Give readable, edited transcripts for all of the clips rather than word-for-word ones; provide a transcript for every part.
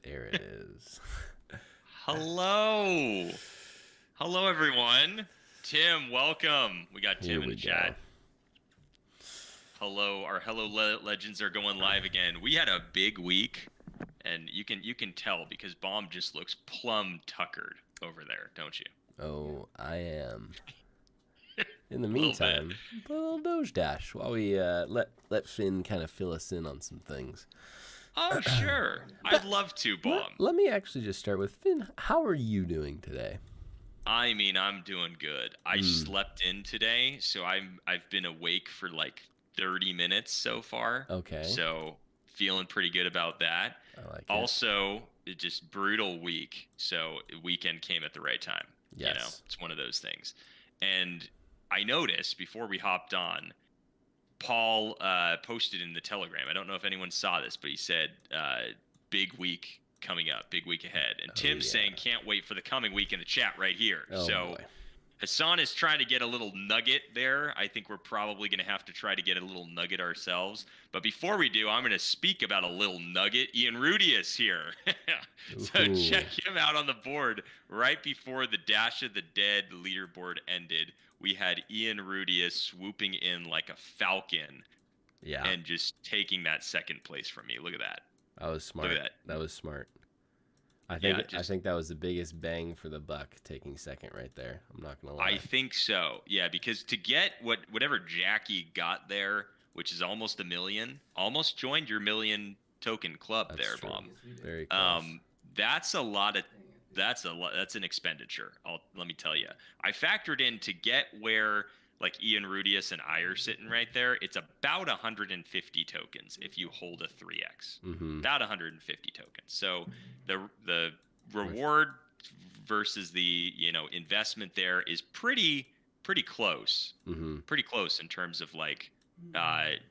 There it is. Hello. Hello, everyone. Tim, welcome. We got Here Tim in we the go. chat. Hello. Our Legends are going live again. We had a big week, and you can tell because Bomb just looks plumb tuckered over there, don't you? Oh, I am. In the A little bit. meantime, a little Doge Dash while we let Finn kind of fill us in on some things. Oh, sure. I'd But love to, let, Bomb. let me actually just start with Finn. How are you doing today? I mean, I'm doing good. I Hmm. slept in today, so I've been awake for like 30 minutes so far. Okay. So feeling pretty good about that. I like it. Also, it just brutal week. So weekend came at the right time. Yes. It's one of those things. And I noticed before we hopped on, Paul posted in the Telegram. I don't know if anyone saw this, but he said, big week coming up, big week ahead. And Oh Tim's yeah. saying, can't wait for the coming week in the chat right here. Oh So boy. Hassan is trying to get a little nugget there. I think we're probably going to have to try to get a little nugget ourselves. But before we do, I'm going to speak about a little nugget. Ian Rudius here. So Ooh. check him out on the board right before the Dash of the Dead leaderboard ended. We had Ian Rudius swooping in like a falcon Yeah. and just taking that second place from me. Look at that. That was Look at smart. that. That was smart. I Yeah, think I just think that was the biggest bang for the buck, taking second right there. I'm not gonna I lie. think so. Yeah, because to get whatever Jackie got there, which is almost a million, almost joined your million token club That's there, true. Bomb. Very close. Um, that's a lot of that's an expenditure. Let me tell you. I factored in to get where like Ian Rudius and I are sitting right there. It's about 150 tokens if you hold a 3x. Mm-hmm. About 150 tokens. So the Worth. reward versus the investment there is pretty close, Mm-hmm. pretty close in terms of like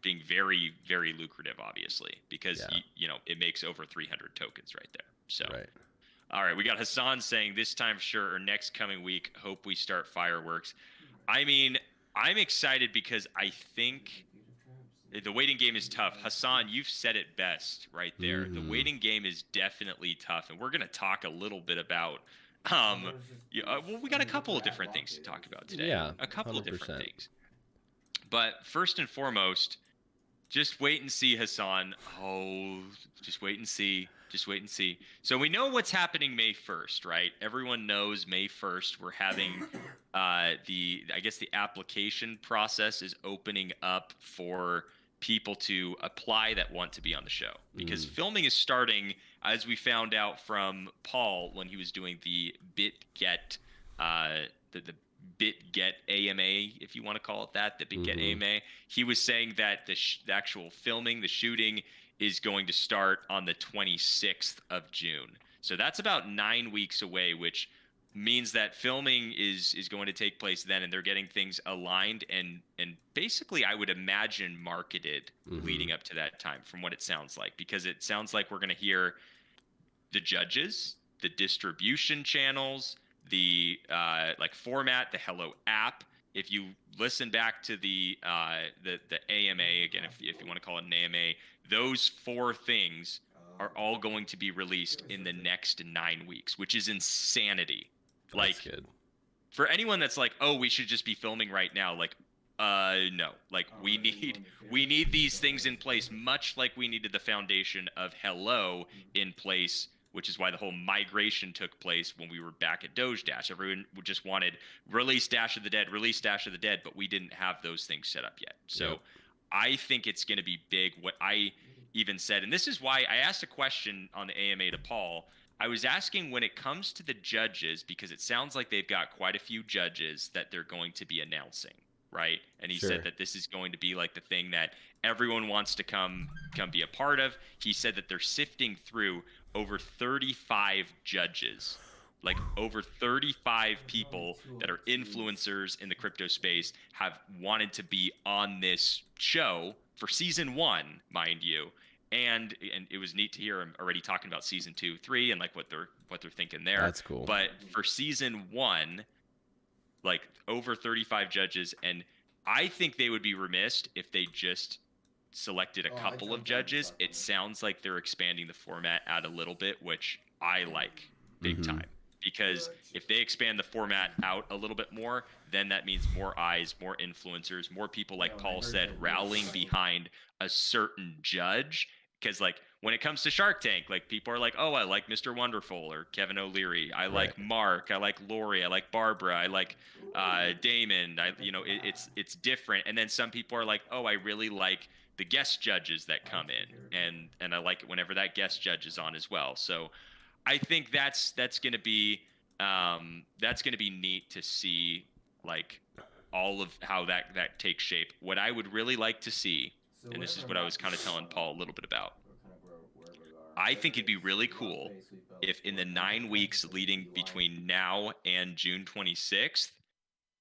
being very very lucrative, obviously, because Yeah. it makes over 300 tokens right there. So Right. all right, we got Hassan saying this time sure or next coming week hope we start fireworks. I mean, I'm excited because I think the waiting game is tough. Hassan, you've said it best right there. The Mm-hmm. waiting game is definitely tough, and we're going to talk a little bit about. Um, yeah, well, we got a couple of different things to talk about today. Yeah. A couple of different 100%. things. But first and foremost, just wait and see, Hassan. Oh, just wait and see. Just wait and see. So we know what's happening May 1st, right? Everyone knows May 1st we're having I guess the application process is opening up for people to apply that want to be on the show because Mm. filming is starting, as we found out from Paul when he was doing the BitGet the BitGet AMA, if you want to call it that, the BitGet Mm-hmm. AMA. He was saying that the actual filming, the shooting, is going to start on the 26th of June. So that's about 9 weeks away, which means that filming is going to take place then, and they're getting things aligned and basically, I would imagine, marketed Mm-hmm. leading up to that time, from what it sounds like, because it sounds like we're going to hear the judges, the distribution channels, the like format, the Hello app. If you listen back to the AMA again, if you want to call it an AMA, those four things are all going to be released in the next 9 weeks, which is insanity. That's Like, good. for anyone that's like, oh, we should just be filming right now, like, no, like we need these things in place, much like we needed the foundation of Hello in place, which is why the whole migration took place when we were back at Doge Dash. Everyone just wanted release Dash of the Dead, release Dash of the Dead, but we didn't have those things set up yet. Yep. So I think it's going to be big. What I even said, and this is why I asked a question on the AMA to Paul. I was asking when it comes to the judges, because it sounds like they've got quite a few judges that they're going to be announcing, right? And he said Sure. that this is going to be like the thing that everyone wants to come be a part of. He said that they're sifting through over 35 judges, like over 35 people that are influencers in the crypto space have wanted to be on this show for season 1, mind you. And it was neat to hear him already talking about season 2, 3, and like what they're thinking there. That's cool. But for season 1, like over 35 judges, and I think they would be remiss if they just selected a couple of judges. It sounds like they're expanding the format out a little bit, which I like big time. Because if they expand the format out a little bit more, then that means more eyes, more influencers, more people, like Paul said, rallying behind a certain judge. Because like when it comes to Shark Tank, like people are like, oh, I like Mr. Wonderful or Kevin O'Leary. I like Mark. I like Lori. I like Barbara. I like Damon. It's different. And then some people are like, oh, I really like the guest judges that come in, and I like it whenever that guest judge is on as well. So I think that's gonna be neat to see, like all of how that takes shape. What I would really like to see, and this is what I was kind of telling Paul a little bit about, I think it'd be really cool if in the 9 weeks leading between now and June 26th,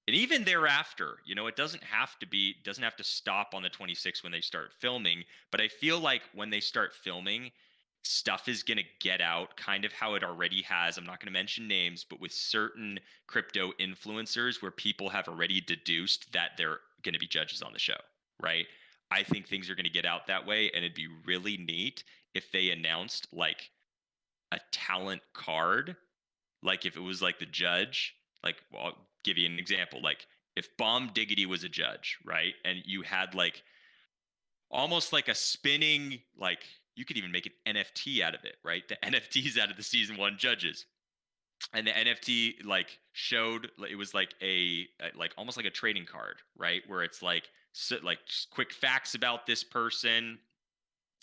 and even thereafter, it doesn't have to stop on the 26th when they start filming, but I feel like when they start filming, stuff is going to get out kind of how it already has. I'm not going to mention names, but with certain crypto influencers where people have already deduced that they're going to be judges on the show, right? I think things are going to get out that way, and it'd be really neat if they announced like a talent card, like if it was like the judge, like, well, I'll give you an example. Like if Bomb Diggity was a judge, right? And you had like almost like a spinning, like you could even make an NFT out of it, right? The NFTs out of the season 1 judges. And the NFT like showed, it was like like almost like a trading card, right? Where it's like just quick facts about this person,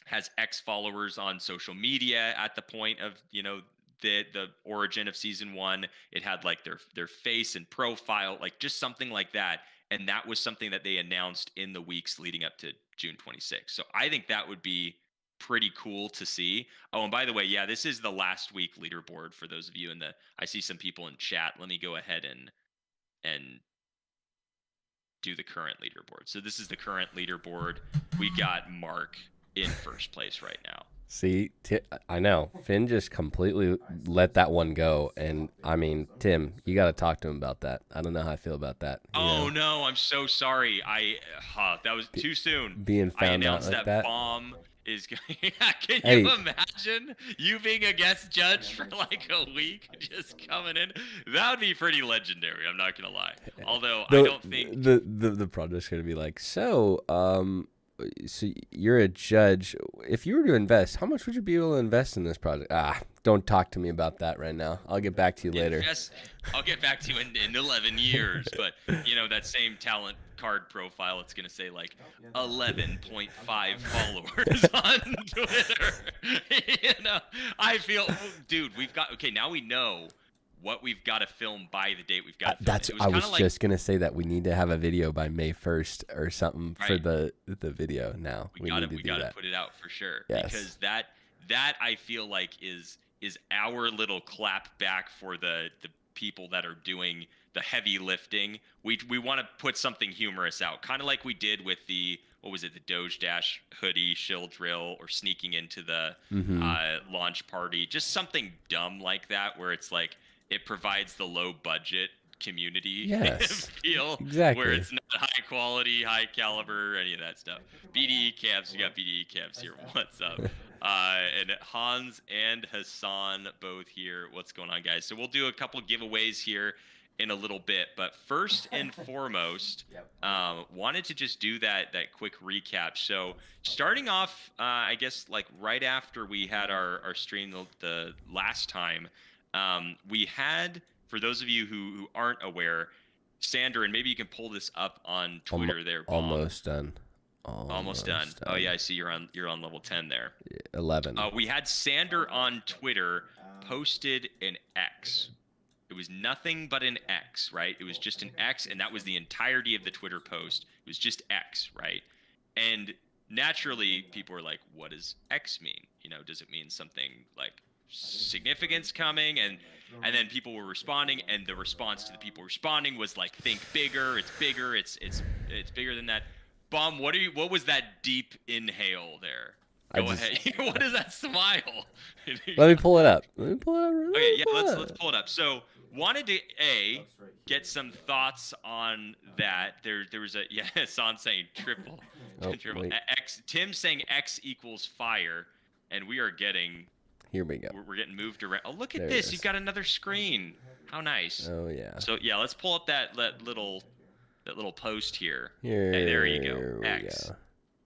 has X followers on social media at the point of, the origin of season 1. It had like their face and profile, like just something like that. And that was something that they announced in the weeks leading up to June 26th. So I think that would be pretty cool to see. Oh, and by the way, yeah, this is the last week leaderboard for those of you I see some people in chat. Let me go ahead and do the current leaderboard. So this is the current leaderboard. We got Mark in first place right now. See, I know Finn just completely let that one go, and I mean, Tim, you got to talk to him about that. I don't know how I feel about that. No, I'm so sorry. That was too soon. Being found out like like that. Bomb is going. Can you imagine you being a guest judge for like a week, just coming in? That would be pretty legendary. I'm not gonna lie. Although I don't think the project's gonna be like, so you're a judge. If you were to invest, how much would you be able to invest in this project? Don't talk to me about that right now. I'll get back to you later. I'll get back to you in 11 years. But, that same talent card profile, it's going to say like 11.5 followers on Twitter. I feel, dude, now we know what we've got to film by the date we've got to film. I was just going to say that we need to have a video by May 1st or something for the video now. We got to put it out for sure. Yes. Because that I feel like is our little clap back for the people that are doing the heavy lifting. We want to put something humorous out, kind of like we did with the Doge Dash hoodie shill drill, or sneaking into the launch party. Just something dumb like that, where it's like, it provides the low budget community feel, exactly, where it's not high quality, high caliber, any of that stuff. BDE Cavs, we got BDE Cavs here. What's up? And Hans and Hassan both here. What's going on, guys? So we'll do a couple giveaways here in a little bit, but first and foremost, wanted to just do that quick recap. So starting off, I guess like right after we had our stream the last time, we had, for those of you who aren't aware, Sander, and maybe you can pull this up on Twitter there, Bob. Almost done. Oh yeah, I see you're on level 10 there. 11. We had Sander on Twitter posted an X. It was nothing but an X, right? It was just an X, and that was the entirety of the Twitter post. It was just X, right? And naturally, people were like, what does X mean? Does it mean something like significance coming? And then people were responding, and the response to the people responding was like, think bigger, it's bigger, it's bigger than that. Bomb, what was that deep inhale there? Go ahead. What is that smile? Let me pull it up. Okay, yeah, let's pull it up. So wanted to get some thoughts on that. There was a Hassan saying triple, triple wait. X. Tim saying X equals fire, and we are getting. Here we go. We're getting moved around. Oh, look at There it this! is. You've got another screen. How nice. Oh yeah. So yeah, let's pull up that little post here. Here. Hey, there you go. we X. go.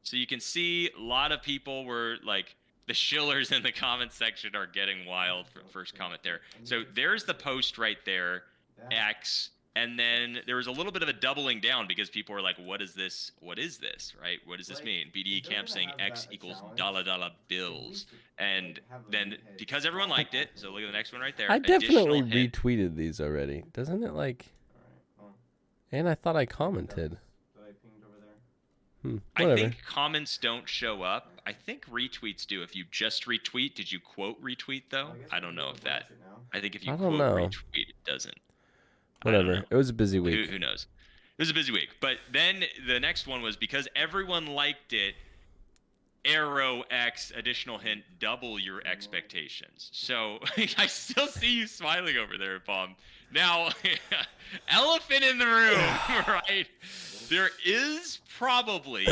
So you can see a lot of people were like, the shillers in the comment section are getting wild for the first comment there. So there's the post right there, X. And then there was a little bit of a doubling down because people were like, what is this? What is this? Right? What does this mean? BDE Camp saying X equals dollar bills. And then because everyone liked it, so look at the next one right there. I definitely additional hint. retweeted these already. Doesn't it like? And I thought I commented. I think comments don't show up. I think retweets do. If you just retweet, did you quote retweet though? I don't know if that. I think if you quote retweet, it doesn't. Whatever. It was a busy week. Who knows? It was a busy week. But then the next one was because everyone liked it. Arrow X additional hint, double your expectations. So I still see you smiling over there, Palm. Now, elephant in the room, right? There is probably,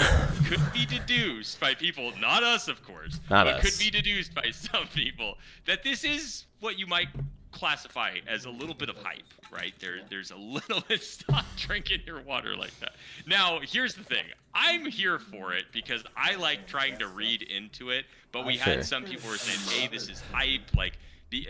could be deduced by people, not us, of course, but could be deduced by some people that this is what you might classify as a little bit of hype, right? There's a little bit. Stop drinking your water like that. Now, here's the thing. I'm here for it because I like trying to read into it, but we had some people who were saying, "Hey, this is hype." Like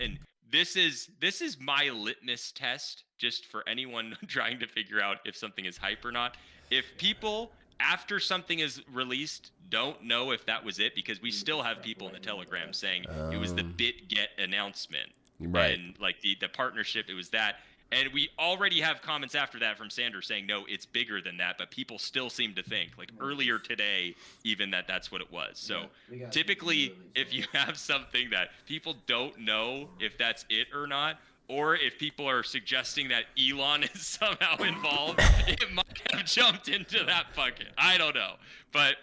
and this is my litmus test, just for anyone trying to figure out if something is hype or not. If people after something is released don't know if that was it, because we still have people in the Telegram saying it was the BitGet announcement. Right. And like the partnership, it was that. And we already have comments after that from Sanders saying, no, it's bigger than that. But people still seem to think, like earlier today, even that's what it was. So typically, if you have something that people don't know if that's it or not, or if people are suggesting that Elon is somehow involved, it might have jumped into that bucket. I don't know. But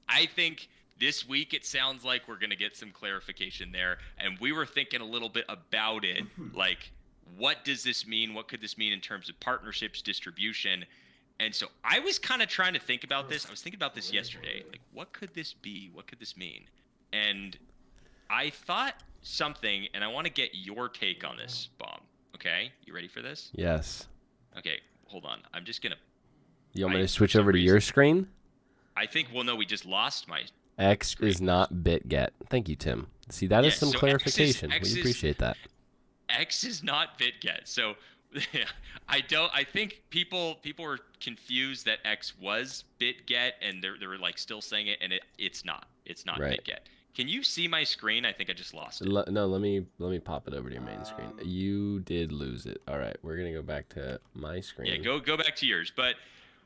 I think this week, it sounds like we're going to get some clarification there. And we were thinking a little bit about it, like, what does this mean? What could this mean in terms of partnerships, distribution? And so I was kind of trying to think about this. I was thinking about this yesterday. Like, what could this be? What could this mean? And I thought something, and I want to get your take on this, Bomb. Okay? You ready for this? Yes. Okay, hold on. I'm just going to... You want me to switch over to your screen? I think, well, no, we just lost my... X is not BitGet. Thank you, Tim. See, that is some clarification. We appreciate that. X is not BitGet. So I think people were confused that X was BitGet, and they were like still saying it, and it's not. It's not BitGet. Can you see my screen? I think I just lost it. No, let me pop it over to your main screen. You did lose it. All right, we're gonna go back to my screen. Yeah, go back to yours. But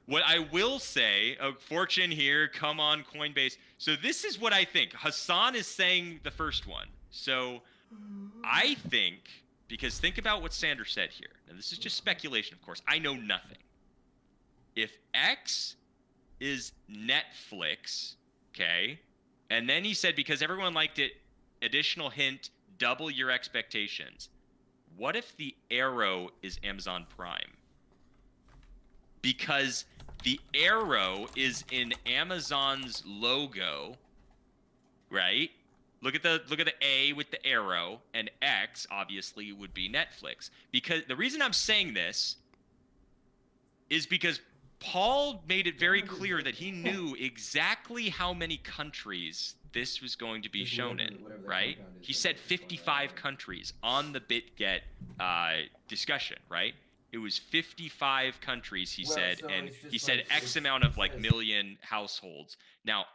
what I will say, Fortune here, come on, Coinbase. So this is what I think. Hassan is saying the first one. So I think, because think about what Sanders said here. Now, this is just speculation, of course. I know nothing. If X is Netflix, okay, and then he said, because everyone liked it, additional hint, double your expectations. What if the arrow is Amazon Prime? Because the arrow is in Amazon's logo, right? Look at the A with the arrow, and X obviously would be Netflix. Because the reason I'm saying this is because Paul made it very clear that he knew exactly how many countries this was going to be shown in, right? He said 55 countries on the BitGet discussion, right? It was 55 countries, he said, and he said X amount of like million households. Now,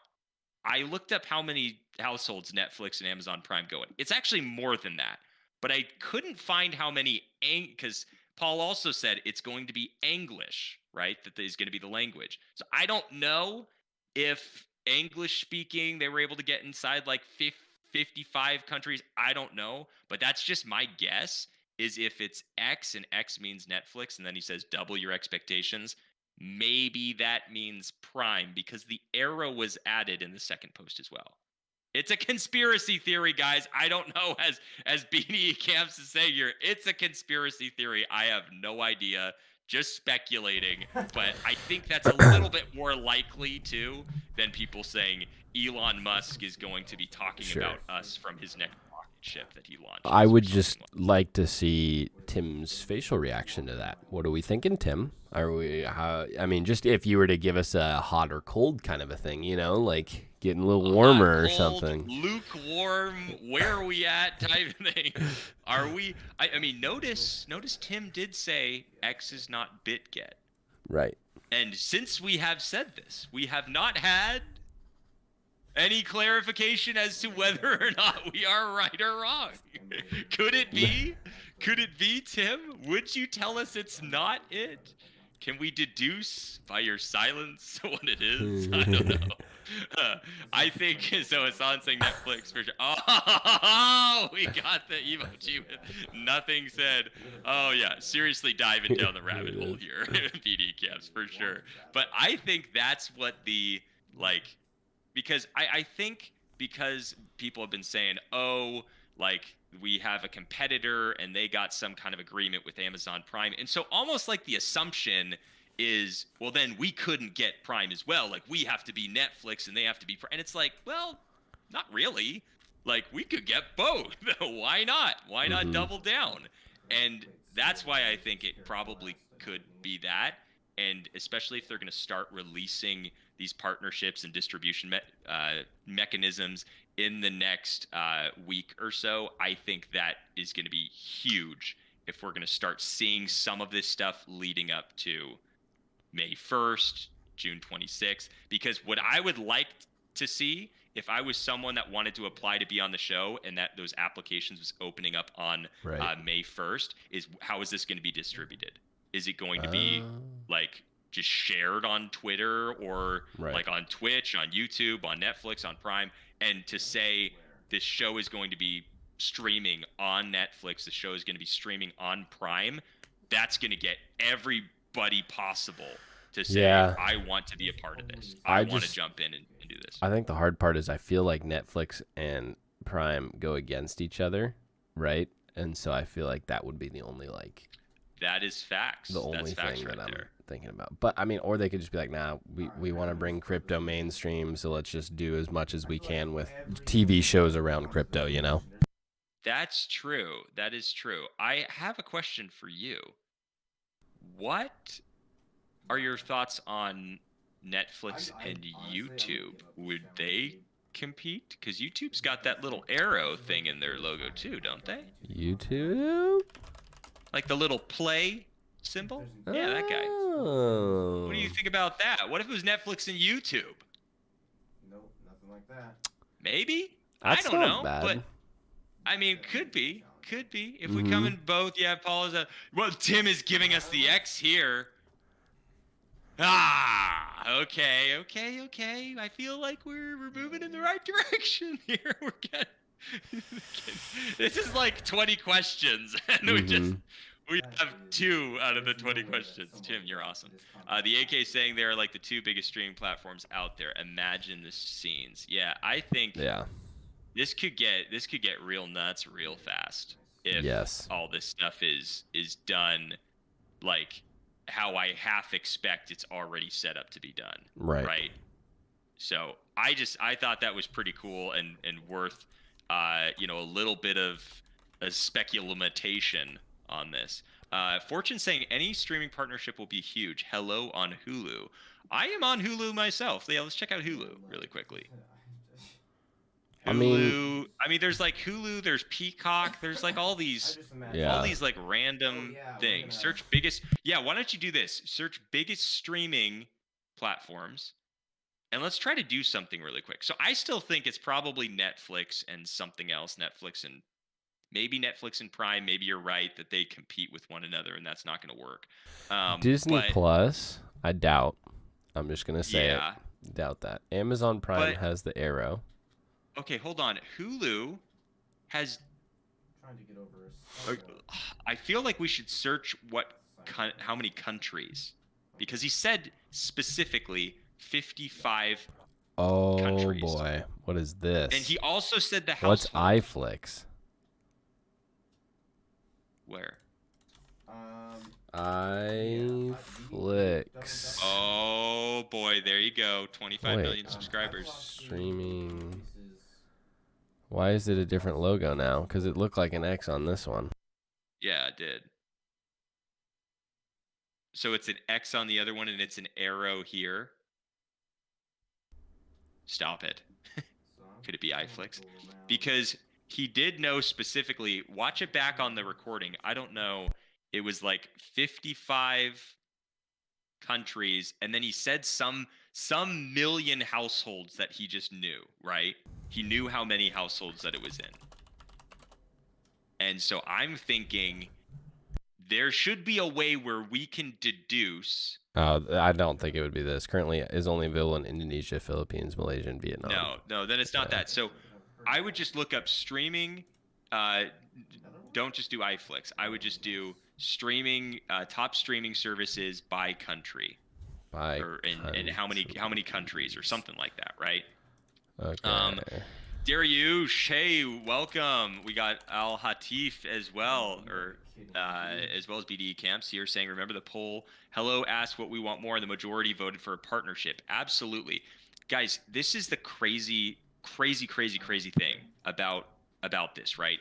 I looked up how many households Netflix and Amazon Prime go in. It's actually more than that, but I couldn't find how many, because Paul also said it's going to be English, right? That is going to be the language. So I don't know if English speaking, they were able to get inside like 55 countries. I don't know, but that's just my guess. Is if it's X and X means Netflix, and then he says double your expectations, maybe that means Prime, because the arrow was added in the second post as well. It's a conspiracy theory, guys. I don't know, as Beanie Camps is saying here, it's a conspiracy theory. I have no idea, just speculating. But I think that's a little bit more likely too than people saying Elon Musk is going to be talking about us from his next rocket ship that he launched. I would just like to see Tim's facial reaction to that. What are we thinking, Tim? Are we? I mean, just if you were to give us a hot or cold kind of a thing, you know, like getting a little warmer or something. Lukewarm, where are we at type of thing. Are we? I mean, notice Tim did say X is not BitGet. Right. And since we have said this, we have not had any clarification as to whether or not we are right or wrong. Could it be? Could it be, Tim? Would you tell us it's not it? Can we deduce by your silence what it is? I don't know. I think so. Hassan saying Netflix for sure. Oh, we got the emoji with nothing said. Oh yeah, seriously diving down the rabbit hole here, PD Camps for sure. But I think that's what the because I think because people have been saying, oh, like we have a competitor and they got some kind of agreement with Amazon Prime. And so almost like the assumption is, well, then we couldn't get Prime as well. Like we have to be Netflix and they have to be Prime. And it's like, well, not really. Like we could get both. Why not? Why not double down? And that's why I think it probably could be that. And especially if they're going to start releasing these partnerships and distribution mechanisms in the next week or so, I think that is going to be huge if we're going to start seeing some of this stuff leading up to May 1st, June 26th. Because what I would like to see, if I was someone that wanted to apply to be on the show and that those applications was opening up on May 1st, is how is this going to be distributed? Is it going to be like just shared on Twitter or like on Twitch, on YouTube, on Netflix, on Prime? And to say this show is going to be streaming on Netflix, the show is going to be streaming on Prime, that's going to get everybody possible to say, I want to be a part of this. I want to jump in and do this. I think the hard part is I feel like Netflix and Prime go against each other, right? And so I feel like that would be the only that is facts. The only That's facts thing right that I'm there. thinking about. But I mean, or they could just be like, nah, we want to bring crypto mainstream, so let's just do as much as we can with TV shows around crypto, you know? That's true. That is true. I have a question for you. What are your thoughts on Netflix and YouTube? Would they compete? Because YouTube's got that little arrow thing in their logo too, don't they? YouTube? Like the little play symbol? Yeah, that guy. Oh. What do you think about that? What if it was Netflix and YouTube? Nope, nothing like that. Maybe? That's I don't not know. bad. But I mean, could be. Could be. If we come in both, Paul is well, Tim is giving us the X here. Okay. I feel like we're moving in the right direction here. We're getting this is like 20 questions, and we have 2 out of the 20 questions. Tim, you're awesome. The AK saying they are like the 2 biggest streaming platforms out there. Imagine the scenes. Yeah, I think this could get real nuts real fast if all this stuff is done like how I half expect it's already set up to be done. Right. So I thought that was pretty cool and worth a little bit of a speculation on this. Fortune saying any streaming partnership will be huge. Hello on Hulu. I am on Hulu myself. Yeah, let's check out Hulu really quickly. Hulu. I mean, there's like Hulu, there's Peacock, there's like all these like random things. Search biggest. Yeah, why don't you do this? Search biggest streaming platforms. And let's try to do something really quick. So I still think it's probably Netflix and something else. Netflix and Prime. Maybe you're right that they compete with one another, and that's not going to work. Disney Plus, I doubt. I'm just going to say it. Doubt that. Amazon Prime has the arrow. Okay, hold on. Hulu has. Trying to get over. I feel like we should search how many countries, because he said specifically 55 Oh countries. boy, what is this? And he also said the What's household. iFlix? Where? iFlix. Oh boy, there you go. 25 million subscribers. Streaming. Why is it a different logo now? Because it looked like an X on this one. Yeah, it did. So it's an X on the other one, and it's an arrow here. Stop it. Could it be iFlix? Because he did know specifically. Watch it back on the recording. I don't know. It was like 55 countries, and then he said some million households that he just knew, right? He knew how many households that it was in. And so I'm thinking there should be a way where we can deduce. I don't think it would be this. Currently is only available in Indonesia, Philippines, Malaysia, and Vietnam. No, then it's not that. So I would just look up streaming. Don't just do iFlix. I would just do streaming, top streaming services by country, and how many countries or something like that, right? Okay. Dariush, hey, welcome. We got Al Hatif as well, as well as BDE Camps here saying, remember the poll. Hello asked what we want more, and the majority voted for a partnership. Absolutely. Guys, this is the crazy thing about this, right?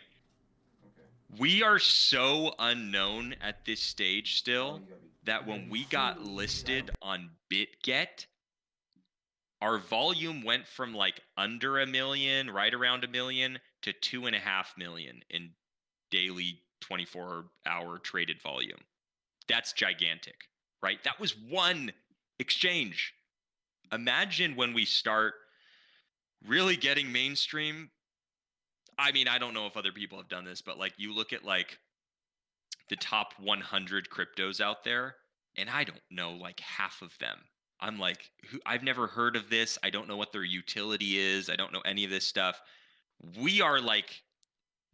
We are so unknown at this stage still that when we got listed on BitGet, our volume went from like under 1 million, right around 1 million, to 2.5 million in daily 24-hour traded volume. That's gigantic, right? That was one exchange. Imagine when we start really getting mainstream. I mean, I don't know if other people have done this, but like you look at like the top 100 cryptos out there, and I don't know like half of them. I'm like, I've never heard of this. I don't know what their utility is. I don't know any of this stuff. We are like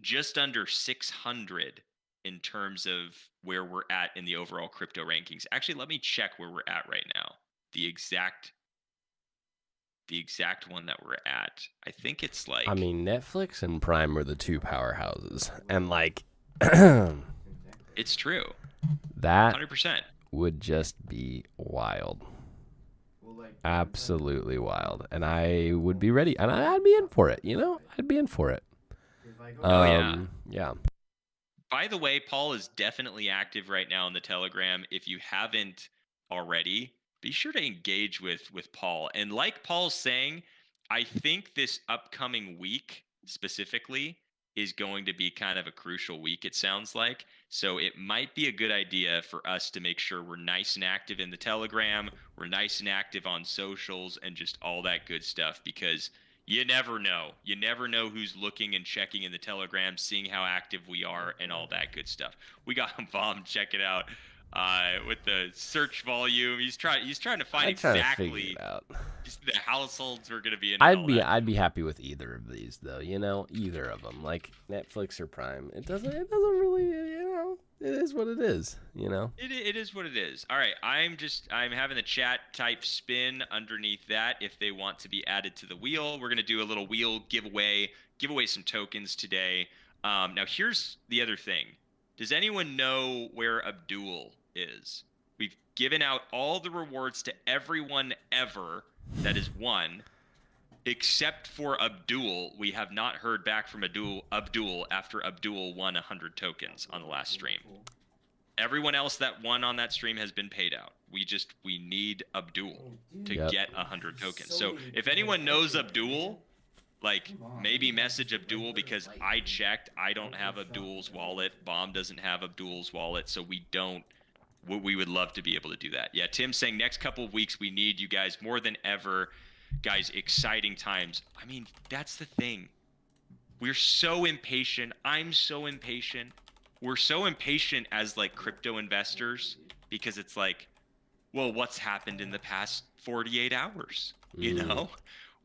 just under 600 in terms of where we're at in the overall crypto rankings. Actually, let me check where we're at right now. The exact one that we're at. I think it's like, I mean, Netflix and Prime are the two powerhouses, and like it's true. That 100% would just be wild. Absolutely wild. And I would be ready. And I'd be in for it, you know? I'd be in for it. Yeah. By the way, Paul is definitely active right now in the Telegram. If you haven't already, be sure to engage with Paul. And like Paul's saying, I think this upcoming week specifically is going to be kind of a crucial week, it sounds like. So it might be a good idea for us to make sure we're nice and active in the Telegram, we're nice and active on socials, and just all that good stuff, because you never know. You never know who's looking and checking in the Telegram, seeing how active we are, and all that good stuff. We got him bombed. Check it out. With the search volume, he's trying to find exactly just the households we're gonna be in. I'd be happy with either of these though. You know, either of them, like Netflix or Prime. It doesn't really, you know. It is what it is. You know. It is what it is. All right, I'm having the chat type spin underneath that if they want to be added to the wheel. We're gonna do a little wheel giveaway. Give away some tokens today. Now here's the other thing. Does anyone know where Abdul is? We've given out all the rewards to everyone ever that is won, except for Abdul. We have not heard back from Abdul after Abdul won 100 tokens on the last stream. Everyone else that won on that stream has been paid out. We need Abdul to get 100 tokens. So if anyone knows Abdul, like maybe message Abdul, because I checked, I don't have Abdul's wallet. Bomb doesn't have Abdul's wallet, so we would love to be able to do that. Yeah, Tim's saying next couple of weeks we need you guys more than ever. Guys, exciting times. I mean, that's the thing. We're so impatient. I'm so impatient. We're so impatient as like crypto investors, because it's like, well, what's happened in the past 48 hours? You know?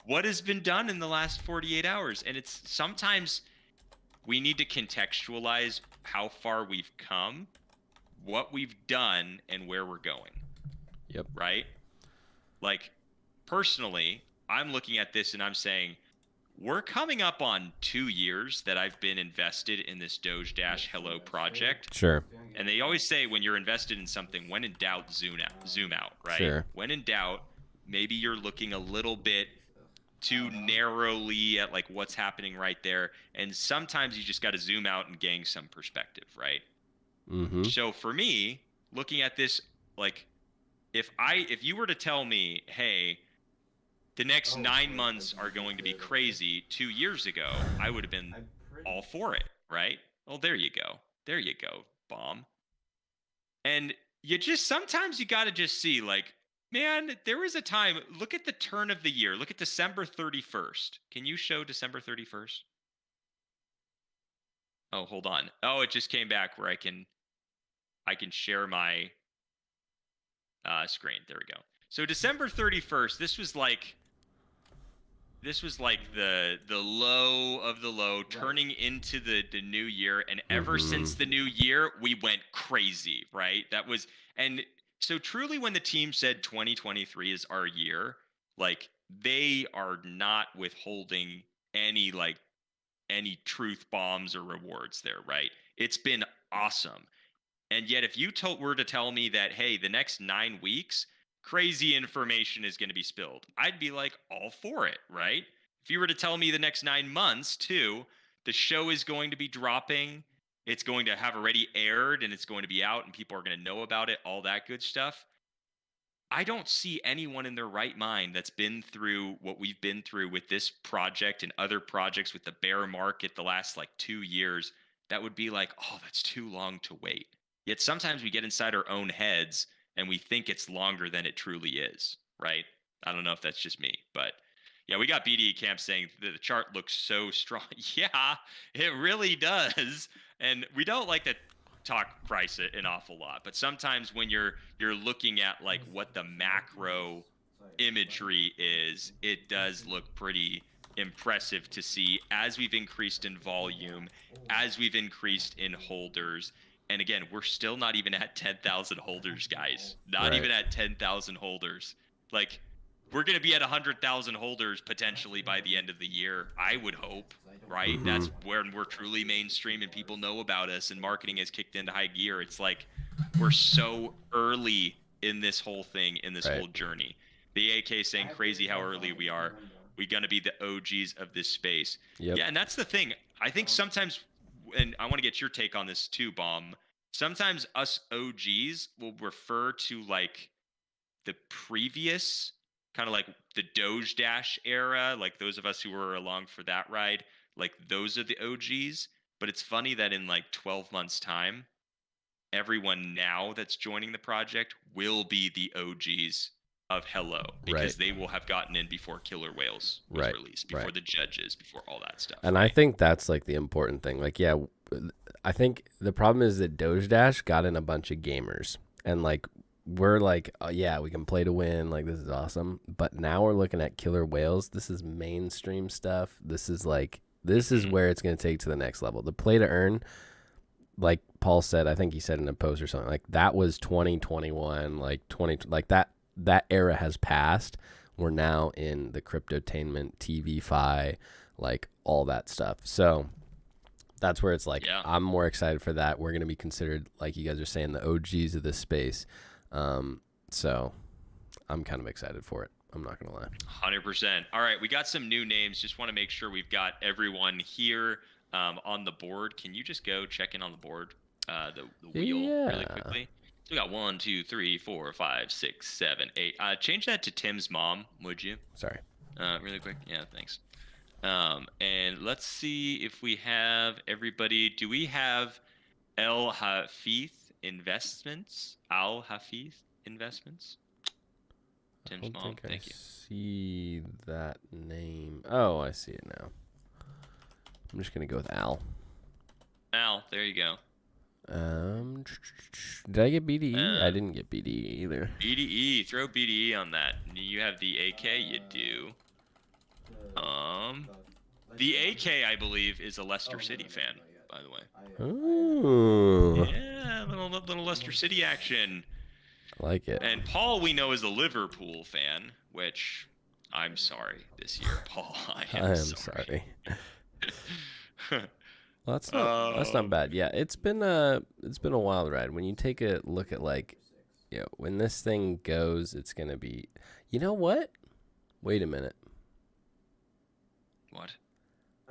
What has been done in the last 48 hours? And it's sometimes we need to contextualize how far we've come, what we've done, and where we're going. Yep. Right? Like, personally, I'm looking at this and I'm saying, we're coming up on 2 years that I've been invested in this Doge Dash Hello project. Sure. And they always say when you're invested in something, when in doubt, zoom out, right? Sure. When in doubt, maybe you're looking a little bit too narrowly at like what's happening right there. And sometimes you just got to zoom out and gain some perspective, right? Mm-hmm. So for me, looking at this, like if you were to tell me, hey, the next 9 months are going to be crazy 2 years ago, I would have been all for it, right? Well, there you go. There you go, bomb. And sometimes you got to just see, like, man, there was a time, look at the turn of the year. Look at December 31st. Can you show December 31st? Oh, hold on. Oh, it just came back where I can share my screen. There we go. So December 31st, this was like the low of the low, turning into the new year. And ever since the new year, we went crazy, right? And so truly when the team said 2023 is our year, like they are not withholding any truth bombs or rewards there, right? It's been awesome. And yet if you were to tell me that, hey, the next 9 weeks, crazy information is going to be spilled, I'd be like all for it, right? If you were to tell me the next 9 months too, the show is going to be dropping, it's going to have already aired and it's going to be out and people are going to know about it, all that good stuff. I don't see anyone in their right mind that's been through what we've been through with this project and other projects with the bear market the last like 2 years that would be like, oh, that's too long to wait. Yet sometimes we get inside our own heads and we think it's longer than it truly is, right? I don't know if that's just me, but yeah, we got BDE Camp saying that the chart looks so strong. Yeah, it really does. And we don't like to talk price it an awful lot, but sometimes when you're looking at like what the macro imagery is, it does look pretty impressive to see as we've increased in volume, as we've increased in holders. And again, we're still not even at 10,000 holders, guys. Not even at 10,000 holders. Like, we're going to be at 100,000 holders potentially by the end of the year, I would hope, right? Mm-hmm. That's when we're truly mainstream and people know about us and marketing has kicked into high gear. It's like we're so early in this whole thing, in this whole journey. The AK saying crazy how early we are. We're going to be the OGs of this space. Yep. Yeah, and that's the thing. I think sometimes, and I want to get your take on this too, Bomb. Sometimes us OGs will refer to like the previous kind of like the Doge Dash era, like those of us who were along for that ride, like those are the OGs. But it's funny that in like 12 months time, everyone now that's joining the project will be the OGs of Hello, because they will have gotten in before Killer Whales was released, before the judges, before all that stuff. And I think that's like the important thing. Like, yeah, I think the problem is that Doge Dash got in a bunch of gamers, and like we're like, oh, yeah, we can play to win. Like, this is awesome. But now we're looking at Killer Whales. This is mainstream stuff. This is where it's going to take to the next level. The play to earn, like Paul said, I think he said in a post or something, like that was 2021, like that era has passed. We're now in the cryptotainment, TV-fi, like all that stuff. So that's where it's like, I'm more excited for that. We're going to be considered, like you guys are saying, the OGs of this space. So I'm kind of excited for it. I'm not going to lie. 100%. All right. We got some new names. Just want to make sure we've got everyone here on the board. Can you just go check in on the board, the wheel really quickly? So we got 1, 2, 3, 4, 5, 6, 7, 8. Change that to Tim's mom, would you? Sorry. Really quick. Yeah, thanks. And let's see if we have everybody. Do we have El Hafith Investments? Al Hafith Investments? Tim's mom. Thank you. See that name. Oh, I see it now. I'm just gonna go with Al. Al, there you go. Did I get BDE? I didn't get BDE either. BDE, throw BDE on that. You have the AK, you do. The AK, I believe, is a Leicester City fan, by the way. Ooh. Yeah, little Leicester City action. I like it. And Paul, we know, is a Liverpool fan, which I'm sorry this year, Paul. I I am am sorry. Well, that's not bad. Yeah, it's been a wild ride. When you take a look at like, when this thing goes, it's gonna be. You know what? Wait a minute. What?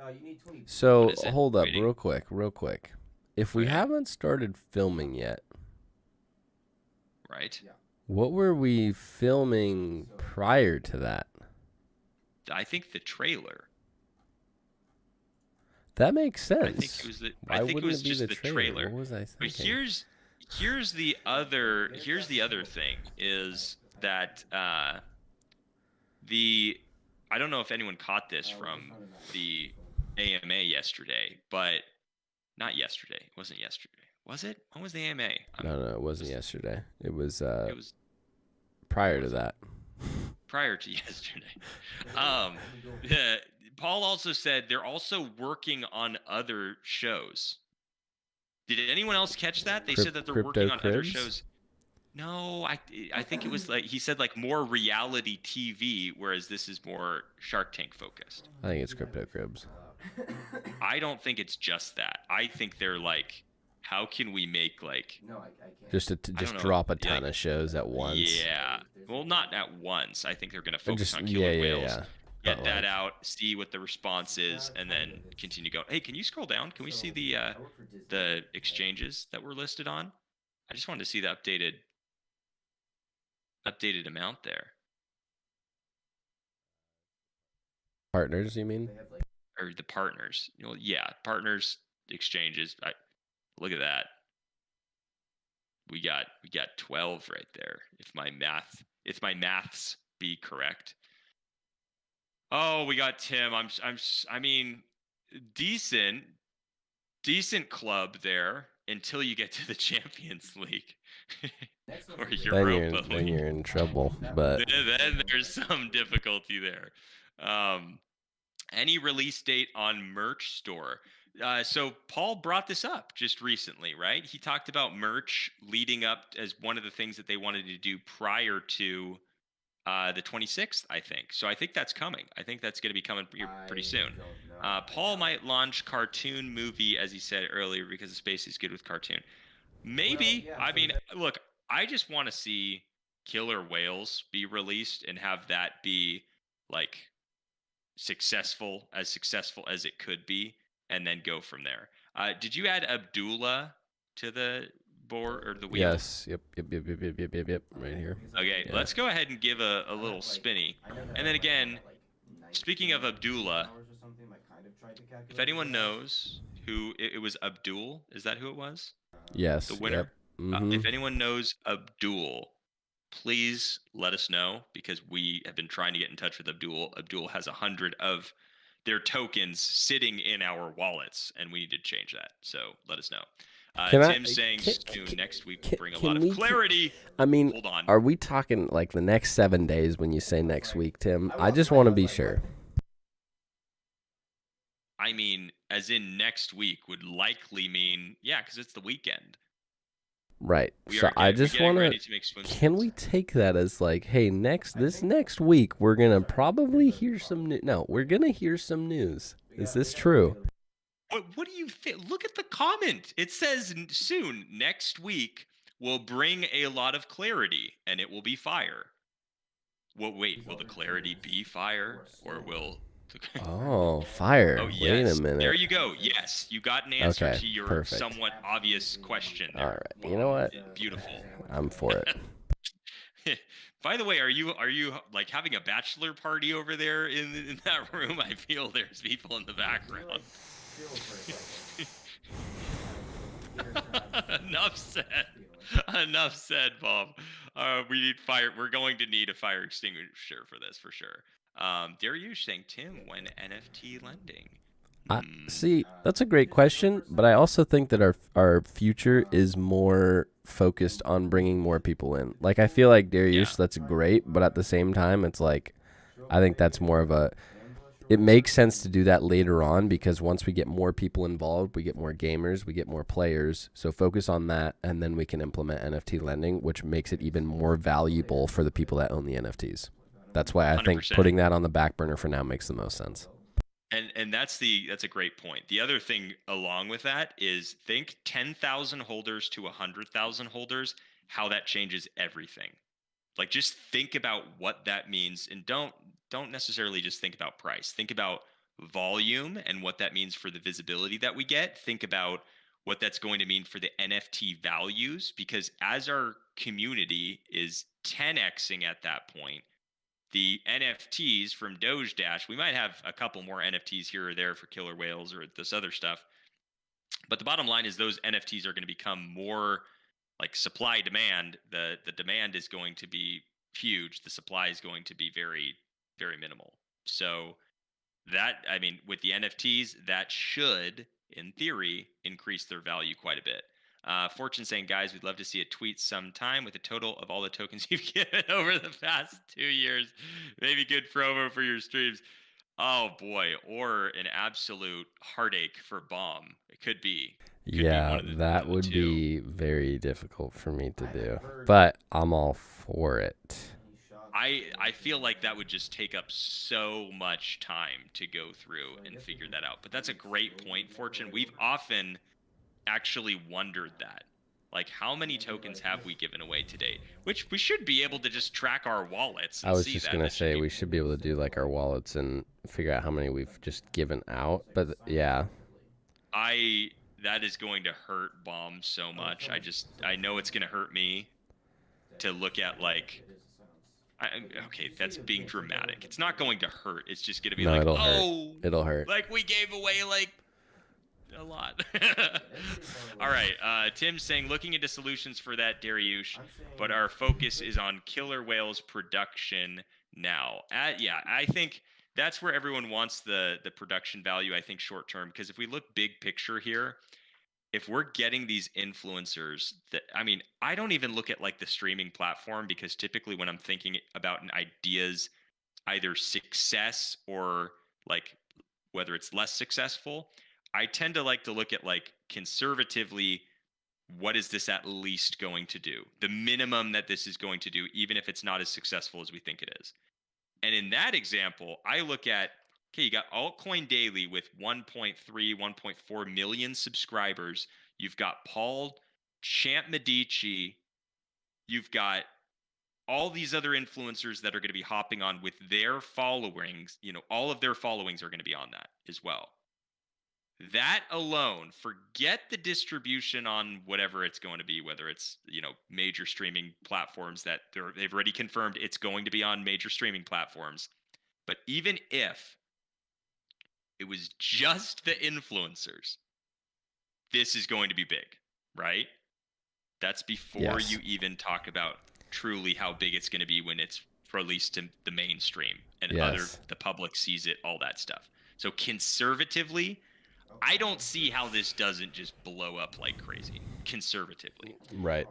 You need 20. So What is it? hold up, Waiting? real quick. If we Okay. haven't started filming yet, Right? what were we filming prior to that? I think the trailer. That makes sense. I think it was the. Why I think it wouldn't was it be just the the trailer? trailer. What was I But thinking? here's the other thing is that the I don't know if anyone caught this from the AMA yesterday, but not yesterday. It wasn't yesterday. Was it? When was the AMA? No, it wasn't yesterday. It was It was prior to that. prior to yesterday. Paul also said they're also working on other shows. Did anyone else catch that? They said that they're working on other shows. No, I think it was like he said like more reality TV, whereas this is more Shark Tank focused. I think it's Crypto Cribs. I don't think it's just that. I think they're like, how can we make like No, I can't. Just I don't know. drop a ton of shows at once. Yeah. Well, not at once. I think they're gonna And focus just on Killer Whales. yeah. Get But, that like, out, see what the response is, and then continue going. Hey, can you scroll down? Can we see the exchanges that were listed on? I just wanted to see the updated amount there. partners, you mean? They have like Or the partners. Yeah, partners, exchanges. Look at that. We got 12 right there. If my maths be correct. Oh, we got Tim. I mean, decent club there until you get to the Champions League or Europa Then League. you're in trouble. But Then there's some difficulty there. Any release date on merch store? So Paul brought this up just recently, right? He talked about merch leading up as one of the things that they wanted to do prior to the 26th, I think. So I think that's coming. I think that's going to be coming pretty soon. Paul might launch cartoon movie, as he said earlier, because the space is good with cartoon. Maybe. Well, yeah, I so mean, look, I just want to see Killer Whales be released and have that be like successful as it could be, and then go from there. Did you add Abdullah to the board or the wheel? yes, yep, right here. Okay, Yeah. let's go ahead and give a little spinny. And then again, speaking of Abdullah, if anyone knows who it was, Abdul, is that who it was? Yes. The winner? Yep. Mhm. If anyone knows Abdul, please let us know, because we have been trying to get in touch with Abdul. Abdul has 100 of their tokens sitting in our wallets, and we need to change that. So let us know. Tim's saying soon next week will bring a lot of clarity. I mean, Hold on. are we talking like the next 7 days when you say next week, Tim? I just want to be sure. I mean, as in next week would likely mean, yeah, because it's the weekend. Right. We So are I getting- just we're getting want ready to. to make swim Can suits. we take that as like, hey, next week we're gonna probably hear some news? No, we're gonna hear some news. Is this true? What do you think? Look at the comment. It says soon, next week will bring a lot of clarity, and it will be fire. Well, wait, will the clarity be fire, or will? Oh, fire! Oh, Wait yes. a minute. There you go. Yes, you got an answer Okay, to your perfect. somewhat obvious question. There. All right. You know what? Beautiful. I'm for it. By the way, are you like having a bachelor party over there in that room? I feel there's people in the background. Enough said. Enough said, Bob. We need fire. We're going to need a fire extinguisher for this for sure. Dariush saying, Tim, when NFT lending? See, that's a great question, but I also think that our future is more focused on bringing more people in. Like, I feel like Dariush, that's great, but at the same time, it's like, I think that's more of a. It makes sense to do that later on, because once we get more people involved, we get more gamers, we get more players. So focus on that, and then we can implement NFT lending, which makes it even more valuable for the people that own the NFTs. That's why I think 100%. putting that on the back burner for now makes the most sense. And that's a great point. The other thing along with that is think 10,000 holders to 100,000 holders, how that changes everything. Like just think about what that means, and don't necessarily just think about price. Think about volume and what that means for the visibility that we get. Think about what that's going to mean for the NFT values, because as our community is 10xing at that point, the NFTs from Doge Dash, we might have a couple more NFTs here or there for Killer Whales or this other stuff. But the bottom line is those NFTs are going to become more like supply demand. The demand is going to be huge. The supply is going to be very, very minimal. So that, I mean, with the NFTs, that should, in theory, increase their value quite a bit. Fortune saying, guys, we'd love to see a tweet sometime with a total of all the tokens you've given over the past 2 years. Maybe good promo for your streams. Oh boy, or an absolute heartache for Bomb. It could be. Yeah, that would be very difficult for me to do, but I'm all for it. I feel like that would just take up so much time to go through and figure that out. But that's a great point, Fortune. We've often actually wondered that. Like, how many tokens have we given away to date? Which we should be able to just track our wallets. I was just going to say, we should be able to do like our wallets and figure out how many we've just given out. But yeah. That is going to hurt Bomb so much. I know it's going to hurt me to look at like, okay, that's being dramatic. It's not going to hurt. It's just going to be like, it'll hurt. Like we gave away like a lot. All right. Tim's saying, looking into solutions for that, Dariush, but our focus is on Killer Whales production now. Yeah, I think that's where everyone wants the production value, I think, short term. Because if we look big picture here, if we're getting these influencers that, I mean, I don't even look at like the streaming platform, because typically when I'm thinking about an idea's either success or like whether it's less successful, I tend to like to look at like conservatively, what is this at least going to do? The minimum that this is going to do, even if it's not as successful as we think it is. And in that example, I look at, okay, you got Altcoin Daily with 1.3, 1.4 million subscribers. You've got Paul Champ Medici. You've got all these other influencers that are going to be hopping on with their followings. You know, all of their followings are going to be on that as well. That alone, forget the distribution on whatever it's going to be, whether it's, you know, major streaming platforms that they've already confirmed it's going to be on major streaming platforms. But even if it was just the influencers, this is going to be big, right? That's before you even talk about truly how big it's going to be when it's released to the mainstream and the public sees it, all that stuff. So conservatively, I don't see how this doesn't just blow up like crazy, conservatively. Right.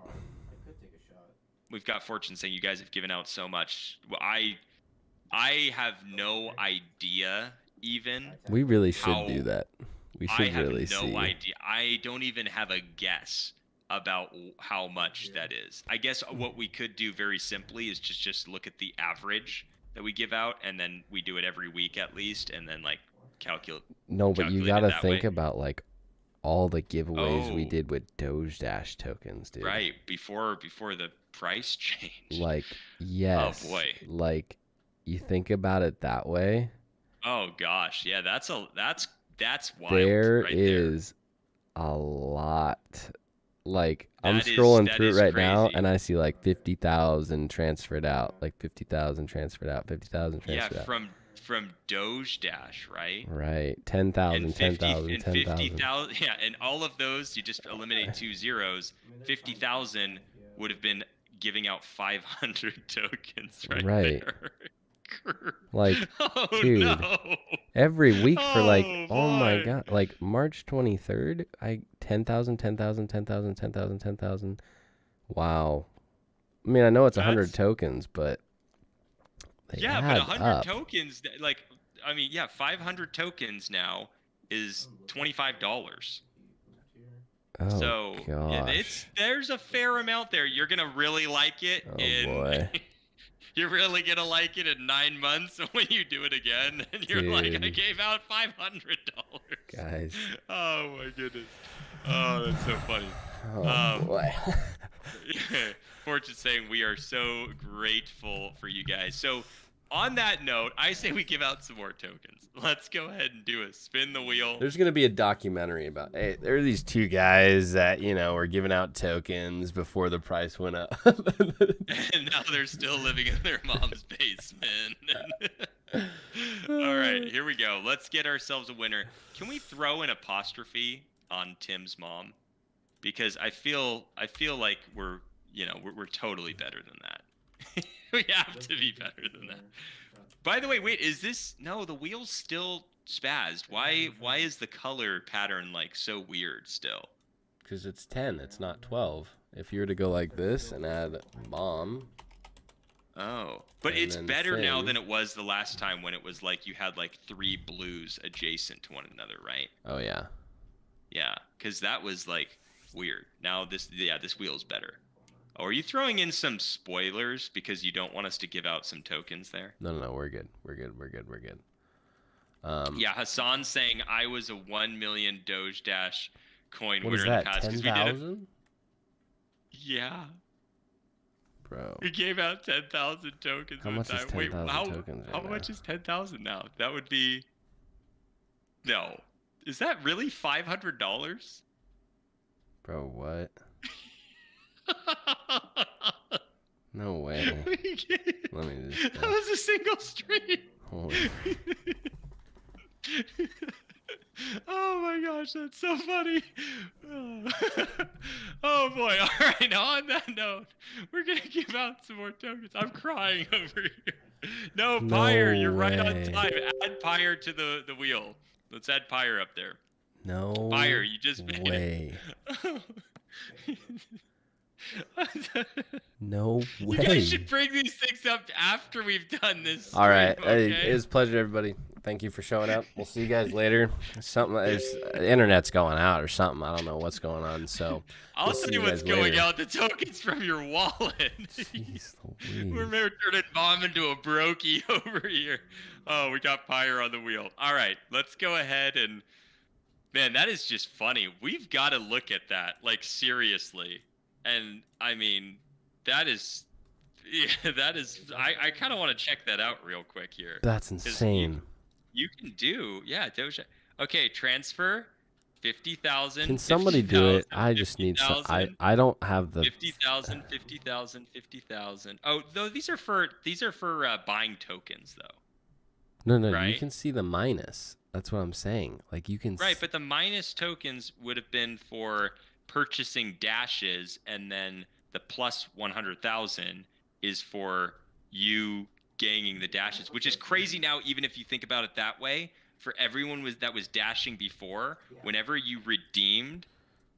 We've got Fortune saying, you guys have given out so much. Well, I have no idea even. We really should do that. We should really see. I have no idea. I don't even have a guess about how much that is. I guess what we could do very simply is just look at the average that we give out, and then we do it every week at least, and then like calculate. No, but you gotta think about like all the giveaways we did with Doge Dash tokens, dude. Right, before the price change. Like, yes. Oh boy. Like, you think about it that way. Oh gosh, yeah, that's wild. There is a lot. Like, I'm scrolling through it right now, and I see like 50,000 transferred out, like 50,000 transferred out, 50,000 transferred out. Yeah, from Doge Dash, right? Right. 10,000, 10,000, 10,000. 50,000. Yeah, and all of those, you just eliminate 2 zeros. 50,000 would have been giving out 500 tokens right there. Like, dude, every week for like, oh my God, like March 23rd, 10,000, 10,000, 10,000, 10,000, 10,000. Wow. I mean, I know it's 100 tokens, but but 100 tokens, like, I mean, 500 tokens now is $25. Oh, so gosh. there's a fair amount there. You're gonna really like it. Oh boy. You're really gonna like it in 9 months when you do it again, and you're like, I Dude. gave out $500. Guys. Oh my goodness. Oh, that's so funny. Oh boy. Fortune saying we are so grateful for you guys. So, on that note, I say we give out some more tokens. Let's go ahead and do a spin the wheel. There's gonna be a documentary about. Hey, there are these two guys that were giving out tokens before the price went up. And now they're still living in their mom's basement. All right, here we go. Let's get ourselves a winner. Can we throw an apostrophe on Tim's mom? Because I feel like we're totally better than that. We have to be better than that. By the way, wait, is this no? The wheel's still spazzed. Why is the color pattern like so weird still? Because it's 10, it's not 12. If you were to go like this and add mom. Oh, but And it's then better now Finn. than it was the last time when it was like you had like 3 blues adjacent to one another, right? Oh yeah. Yeah, because that was like weird. Now this wheel's better. Oh, are you throwing in some spoilers because you don't want us to give out some tokens there? No, we're good. We're good. Yeah, Hassan's saying I was a 1 million Doge Dash coin What winner is in the that? past. 'Cause we did it. 10,000? Yeah, Bro. we gave out 10,000 tokens. How at a much is time. Wait, 10,000 how tokens right how now? much is 10,000 now? That would be. No, is that really $500? Bro, what? No way. Let me just. That was a single stream. Holy. Oh my gosh, that's so funny. Oh boy. All right, now on that note, we're going to give out some more tokens. I'm crying over here. No, No Pyre, you're right on way. time. Add Pyre to the wheel. Let's add Pyre up there. No Pyre, you just made way. it. No You way. guys should bring these things up after we've done this. All right. stream, okay? It was a pleasure, everybody. Thank you for showing up. We'll see you guys later. The internet's going out or something. I don't know what's going on. So I'll we'll tell see you you what's guys going later. out. The tokens from your wallet. Jeez We're Louise. turning mom into a brokey over here. Oh, we got Pyre on the wheel. All right, let's go ahead and. Man, that is just funny. We've got to look at that, like, seriously. And, I mean, that is. Yeah, that is. I kind of want to check that out real quick here. That's insane. You can do. Yeah, Doja. Okay, transfer. 50,000. Can somebody do it? 50,000, I just need some. 50,000. I don't have the. 50,000, 50,000, 50,000. Oh, though these are for buying tokens though. No, you right? can see the minus. That's what I'm saying. Like you can. Right, but the minus tokens would have been for purchasing dashes, and then the plus 100,000 is for you gaining the dashes, which is crazy now. Even if you think about it that way, for everyone that was dashing before, whenever you redeemed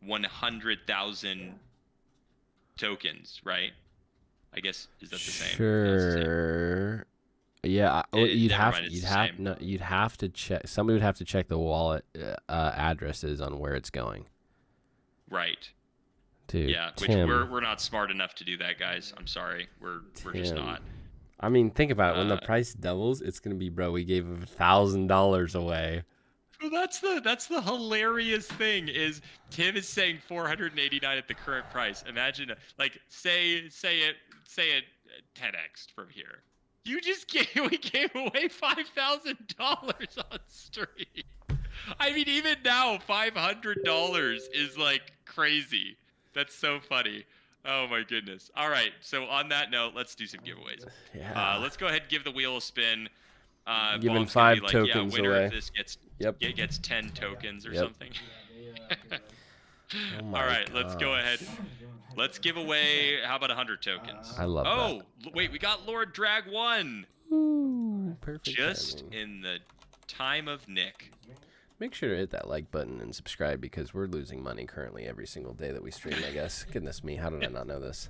100,000 tokens, right? I guess is that the same? That's the same. Sure. Yeah, Never mind, it's the same. you'd have to check. Somebody would have to check the wallet addresses on where it's going. Right. Dude, Yeah, which Tim, we're not smart enough to do that, guys. I'm sorry. We're just Tim. not. I mean, think about it. When the Uh, price doubles, it's gonna be, bro. We gave $1,000 away. Well, that's the hilarious thing is Tim is saying 489 at the current price. Imagine like say it 10x from here. We gave away $5,000 on stream. I mean, even now $500 is like crazy. That's so funny. Oh my goodness. All right. So on that note, let's do some giveaways. Yeah. Let's go ahead and give the wheel a spin. Giving Bob's gonna be 5 tokens winner away. If this gets 10 tokens or Yep. something. Oh my All right, let's go gosh. ahead. Let's give away. How about 100 tokens? I love Wait, we got Lord Drag 1 Ooh, perfect. just timing. in the time of Nick. Make sure to hit that like button and subscribe because we're losing money currently every single day that we stream. I guess. Goodness me, how did I not know this?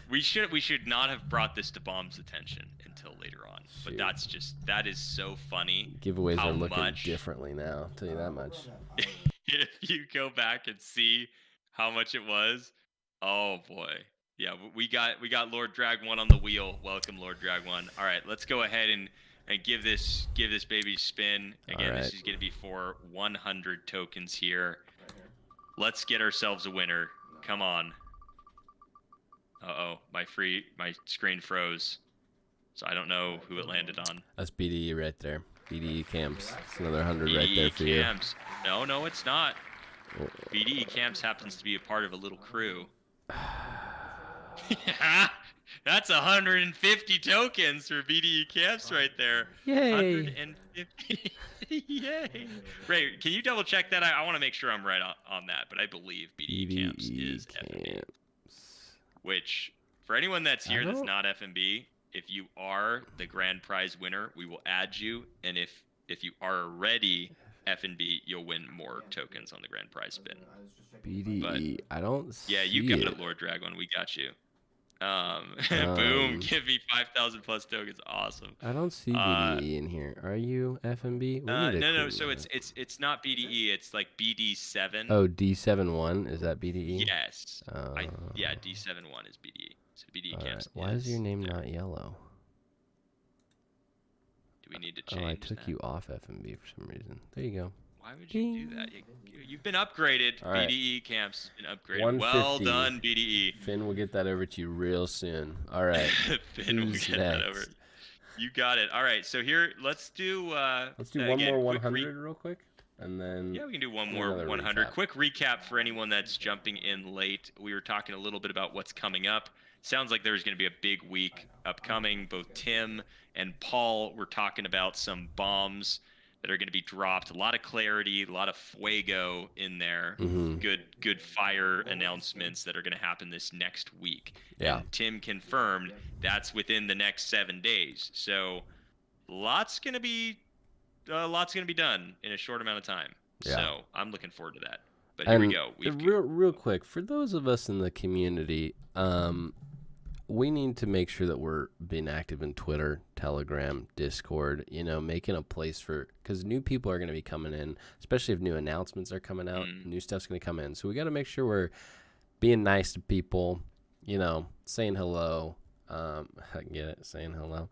We should not have brought this to Bomb's attention until later on. But Shoot. that is so funny. Giveaways How are looking much? differently now. I'll tell you that much. If you go back and see how much it was, oh boy. Yeah, we got Lord Drag One on the wheel. Welcome, Lord Drag One. All right, let's go ahead and give this baby spin. Again, this is going to be for 100 tokens here. Right here. Let's get ourselves a winner. Come on. My screen froze, so I don't know who it landed on. That's BDE right there. BDE Camps. It's another 100 right there for Camps. You. No, it's not. BDE Camps happens to be a part of a little crew. That's 150 tokens for BDE Camps right there. Yay! 150. Yay! Ray, can you double check that? I want to make sure I'm right on that, but I believe BDE Camps is FNB. Which, for anyone that's here that's not FNB, if you are the grand prize winner, we will add you, and if you are already FNB, you'll win more tokens on the grand prize spin. BDE, I don't see Yeah, you got it, Lord Dragon. We got you. Boom, give me 5,000 plus tokens. Awesome. I don't see BDE in here. Are you FNB? No. So it's not BDE. It's like BD7. Oh, D71 is that BDE? Yes. D71 is BDE. So BDE Camps. Why is your name not yellow? Do we need to change? Oh, I took you off FNB for some reason. There you go. Why would you do that? You've been upgraded. All right. BDE Camps has been upgraded. Well done, BDE. Finn will get that over to you real soon. All right. Finn will get that over. You got it. All right. So here, let's do one more 100 real quick, and then we can do one more 100. Recap. Quick recap for anyone that's jumping in late. We were talking a little bit about what's coming up. Sounds like there's going to be a big week upcoming. Both Tim and Paul were talking about some bombs that are going to be dropped. A lot of clarity, a lot of fuego in there. Mm-hmm. Good fire announcements that are going to happen this next week. Yeah. And Tim confirmed that's within the next 7 days. So lots going to be done in a short amount of time. Yeah. So I'm looking forward to that. But here we go. Real quick, for those of us in the community, we need to make sure that we're being active in Twitter, Telegram, Discord, making a place because new people are going to be coming in, especially if new announcements are coming out, new stuff's going to come in. So we got to make sure we're being nice to people, saying hello. I get it, saying hello.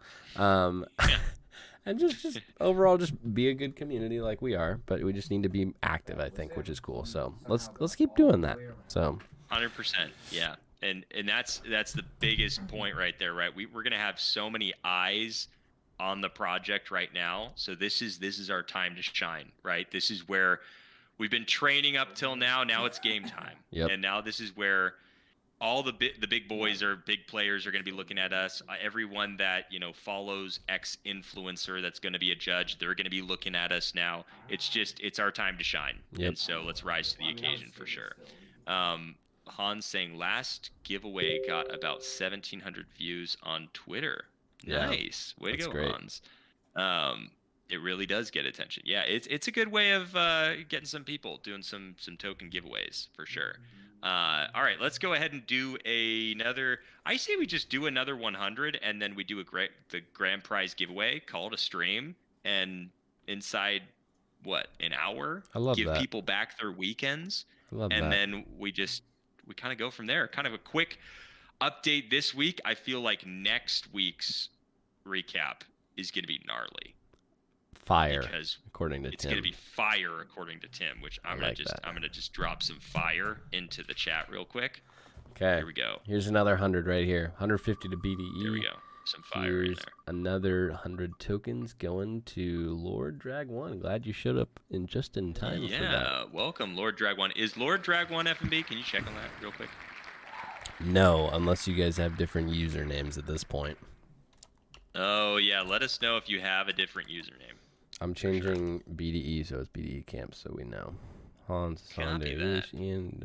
And just overall, just be a good community like we are, but we just need to be active, I think, which is cool. So let's keep doing that. So 100%, yeah. And that's the biggest point right there, right? We're gonna have so many eyes on the project right now. So this is our time to shine, right? This is where we've been training up till now. Now it's game time. Yep. And now this is where all the big boys or big players are going to be looking at us. Everyone that follows X influencer that's going to be a judge, they're going to be looking at us now. It's our time to shine. Yep. And so let's rise to the occasion for sure. Hans saying last giveaway got about 1,700 views on Twitter. Yeah, nice, way to go, great. Hans. It really does get attention. Yeah, it's a good way of getting some people doing some token giveaways for sure. All right, let's go ahead and do another. I say we just do another 100, and then we do the grand prize giveaway. Call it a stream, and inside an hour, I love give that. people back their weekends, I love and that. then we kind of go from there. Kind of a quick update this week. I feel like next week's recap is going to be gnarly. Fire, because according to it's Tim. going to be fire according to Tim, which I'm gonna just drop some fire into the chat real quick. Okay. Here we go. Here's another 100 right here. 150 to BDE. There we go. Some fire in there. Another 100 tokens going to Lord Drag 1. Glad you showed up in time for that. Yeah, welcome, Lord Drag 1. Is Lord Drag 1 FNB? Can you check on that real quick? No, unless you guys have different usernames at this point. Oh, yeah. Let us know if you have a different username. I'm changing BDE, so it's BDE Camp, so we know. Hans, Copy that. and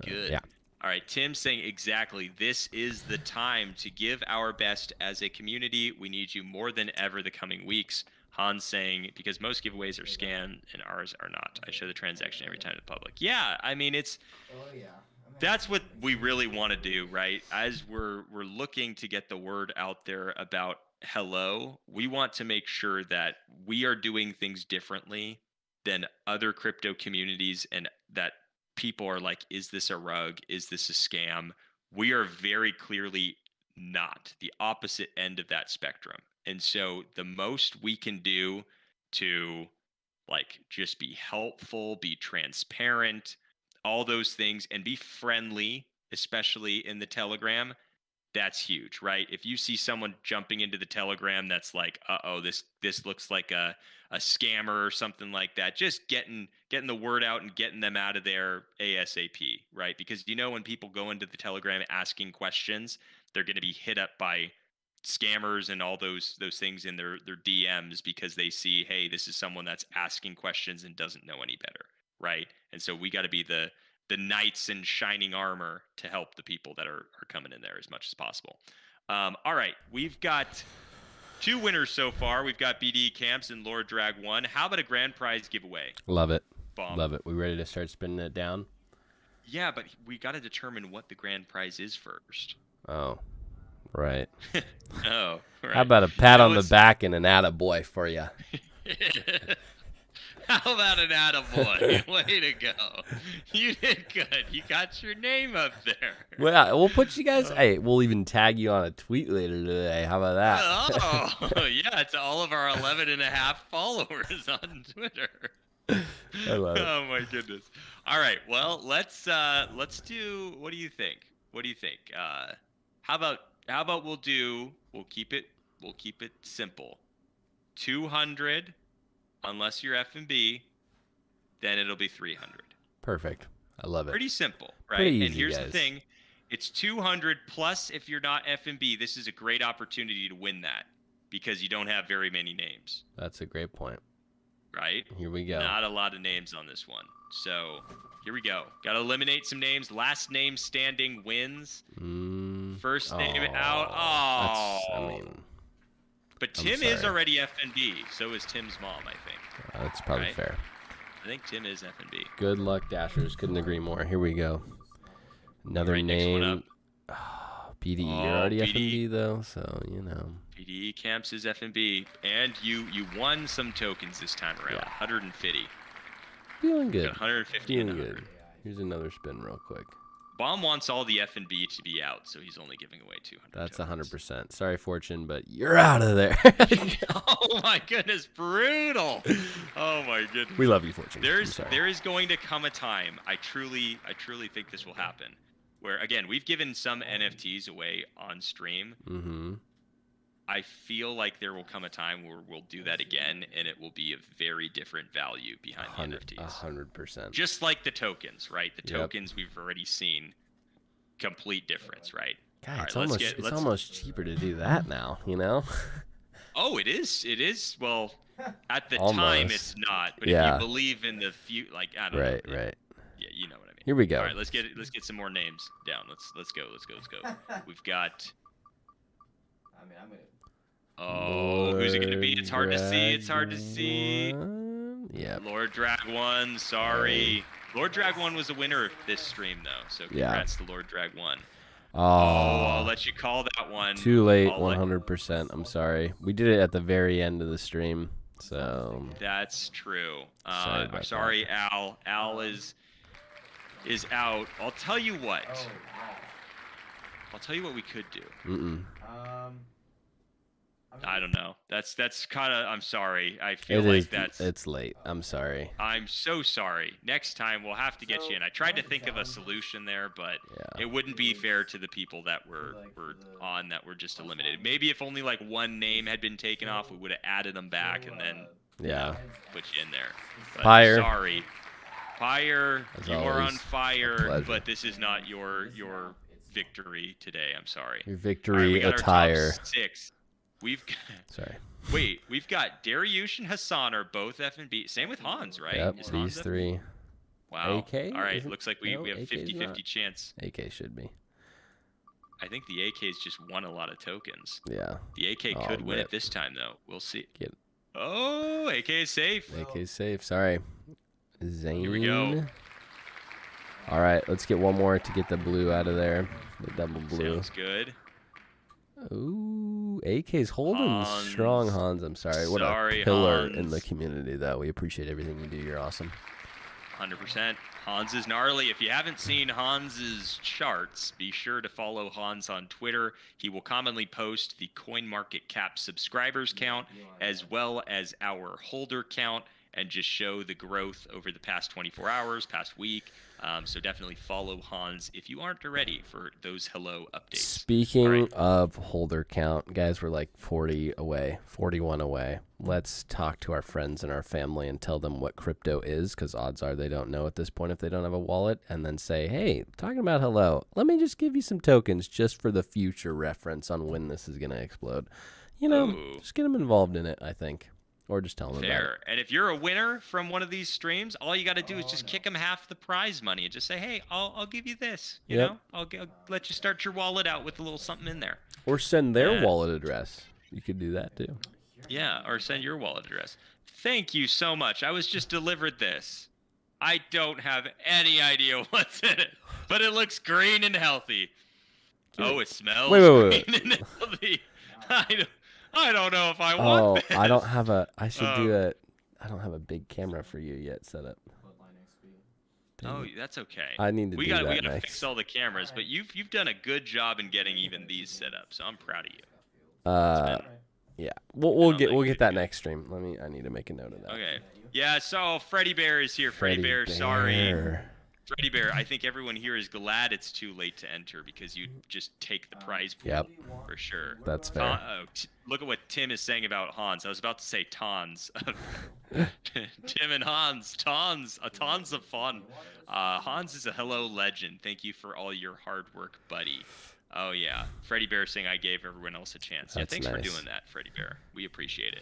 Good. Yeah. All right, Tim's saying exactly. This is the time to give our best as a community. We need you more than ever the coming weeks. Hans saying, because most giveaways are scanned and ours are not. I show the transaction every time to the public. Yeah, I mean, that's what we really want to do, right? As we're looking to get the word out there about hello, we want to make sure that we are doing things differently than other crypto communities, and that people are like, is this a rug? Is this a scam? We are very clearly not the opposite end of that spectrum. And so the most we can do to like just be helpful, be transparent, all those things, and be friendly, especially in the Telegram, that's huge, right? If you see someone jumping into the Telegram that's like, uh-oh, this looks like a scammer or something like that, just getting the word out and getting them out of there ASAP, right? Because when people go into the Telegram asking questions, they're going to be hit up by scammers and all those things in their DMs because they see, hey, this is someone that's asking questions and doesn't know any better, right? And so we got to be the knights in shining armor to help the people that are coming in there as much as possible. All right, we've got 2 winners so far. We've got BDE Camps and Lord Drag 1. How about a grand prize giveaway? Love it. Bomb. Love it. We ready to start spinning it down? Yeah, but we got to determine what the grand prize is first. Oh, right. Oh, right. How about a pat on the back and an attaboy for you? How about an attaboy? Way to go. You did good. You got your name up there. Well, we'll put you guys. Hey, we'll even tag you on a tweet later today. How about that? Oh, yeah, to all of our 11.5 followers on Twitter. I love it. Oh my goodness. All right. Well, let's do. What do you think? What do you think? How about we'll keep it simple. 200, unless you're F&B, then it'll be 300. Perfect. I love it. Pretty simple, right? Pretty easy, and here's guys. the thing. It's 200 plus if you're not F&B, this is a great opportunity to win that because you don't have very many names, That's a great point. right? Here we go. Not a lot of names on this one. So here we go. Got to eliminate some names. Last name standing wins. First name out. Oh. But Tim is sorry. already F&B. So is Tim's mom, I think. That's probably Right? fair. I think Tim is F&B. Good luck, Dashers. Couldn't agree more. Here we go. Another Right, next one name. BDE. You're already BDE. F&B, though, so, BDE Camps is F&B. And you won some tokens this time around. Yeah. 150. Feeling Got good. 150 Feeling and good. 100. Here's another spin real quick. Bomb wants all the F&B to be out, so he's only giving away 200 That's tokens. 100%. Sorry, Fortune, but you're out of there. Oh my goodness, brutal. Oh my goodness. We love you, Fortune. I'm sorry. There is going to come a time, I truly think this will happen, where again, we've given some NFTs away on stream. Mm-hmm. I feel like there will come a time where we'll do that again, and it will be a very different value behind the NFTs. 100%. Just like the tokens, right? The Yep. tokens we've already seen complete difference, right? God, All it's right, almost almost cheaper to do that now, Oh, it is. It is. Well, at the Almost. time, it's not. But Yeah. if you believe in the future, like I don't Right, know. right. Yeah, you know what I mean. Here we go. All right, let's get some more names down. Let's go. We've got. I mean, I'm gonna. Oh, who's it gonna be? It's hard to see. It's hard to see. Yeah. Lord Drag 1. Sorry. Lord Drag 1 was a winner this stream though, so Yeah. congrats to Lord Drag 1. Oh, I'll let you call that one. too late. I'll let- 100%. I'm sorry. We did it at the very end of the stream, so That's true. Sorry I'm about sorry, Al. Al is out. I'll tell you what. Oh, wow. I'll tell you what we could do. I don't know. That's kind of. I'm sorry. I feel it like is. that's. It's late. I'm sorry. I'm so sorry. Next time we'll have to get you in. I tried to think of a So- solution there, but Yeah. it wouldn't be fair to the people that were on that were just eliminated. Maybe if only like one name had been taken off, we would have added them back and then Yeah. put you in there. But Pyre. Sorry. Pyre, As you are on always, a fire, pleasure. but this is not your victory today. I'm sorry. Your All right, victory we got attire. our top 6. We've Sorry. wait, we've got Dariush and Hassan are both F&B. Same with Hans, right? Yep. Is Hans These F&B? three. Wow. AK? All right, Isn't- looks like we no, have a AK 's 50-50 not. chance. AK should be. I think the AK's just won a lot of tokens. Yeah. The AK Oh, could win rip. it this time, though. We'll see. Get- Oh, AK is safe. AK's safe. Sorry. Zane. Here we go. All right. Let's get one more to get the blue out of there. The double blue. Sounds good. Ooh, AK's holding Hans. strong, Hans. I'm sorry. What Sorry, a pillar in Hans. the community, though. We appreciate everything you do. You're awesome. 100%. Hans is gnarly. If you haven't seen Hans's charts, be sure to follow Hans on Twitter. He will commonly post the CoinMarketCap subscribers count as well as our holder count and just show the growth over the past 24 hours, past week. So definitely follow Hans if you aren't already for those hello updates. Speaking of holder count, guys, we're like 40 away, 41 away. Let's talk to our friends and our family and tell them what crypto is, because odds are they don't know at this point if they don't have a wallet, and then say, hey, talking about hello, let me just give you some tokens just for the future reference on when this is going to explode. You know, just get them involved in it, I think. Or just tell them about it. Fair. And if you're a winner from one of these streams, all you got to do is just kick them half the prize money and just say, hey, I'll give you this. You know, I'll let you start your wallet out with a little something in there. Or send their wallet address. You could do that too. Yeah, or send your wallet address. Thank you so much. I was just delivered this. I don't have any idea what's in it, but it looks green and healthy. Oh, it smells wait. green and healthy. I don't know if I want this. I don't have a. I should do a. I don't have a big camera for you yet set up. Oh, that's okay. I need to we do gotta, that We gotta next. fix all the cameras, but you've done a good job in getting even these set up, so I'm proud of you. Yeah. We'll get that next stream. I need to make a note of that. Okay. Yeah. So Freddy Bear is here. Freddy Bear, sorry. Freddy Bear, I think everyone here is glad it's too late to enter because you just take the prize pool. Yep. For sure. That's fair. Look at what Tim is saying about Hans. I was about to say tons. Tim and Hans, tons of fun. Hans is a hello legend. Thank you for all your hard work, buddy. Oh yeah, Freddy Bear saying I gave everyone else a chance. Yeah, thanks for doing that, Freddy Bear. We appreciate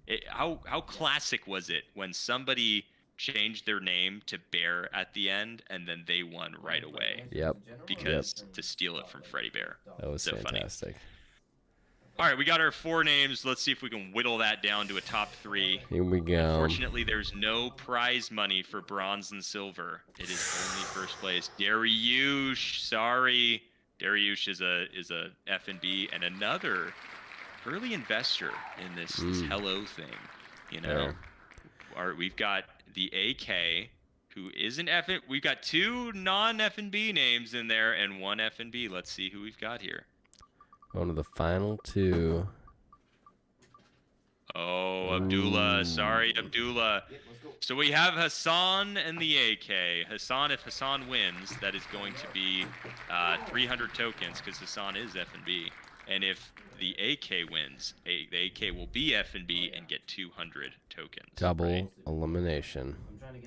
it. How classic was it when somebody changed their name to Bear at the end and then they won right away? Yep. Because to steal it from Freddy Bear. That was so fantastic. Funny. All right, we got our 4 names. Let's see if we can whittle that down to a top 3. Here we go. Unfortunately, there's no prize money for bronze and silver. It is only first place. Dariush, sorry. Dariush is a F&B and another early investor in this hello thing. You know, we've got the AK, who isn't F. We've got 2 non-F&B names in there and 1 F&B. Let's see who we've got here. One of the final 2. Oh, Abdullah. Sorry, Abdullah. So we have Hassan and the AK. Hassan, if Hassan wins, that is going to be 300 tokens because Hassan is F&B. And if the AK wins, the AK will be F&B and get 200 tokens. Double elimination.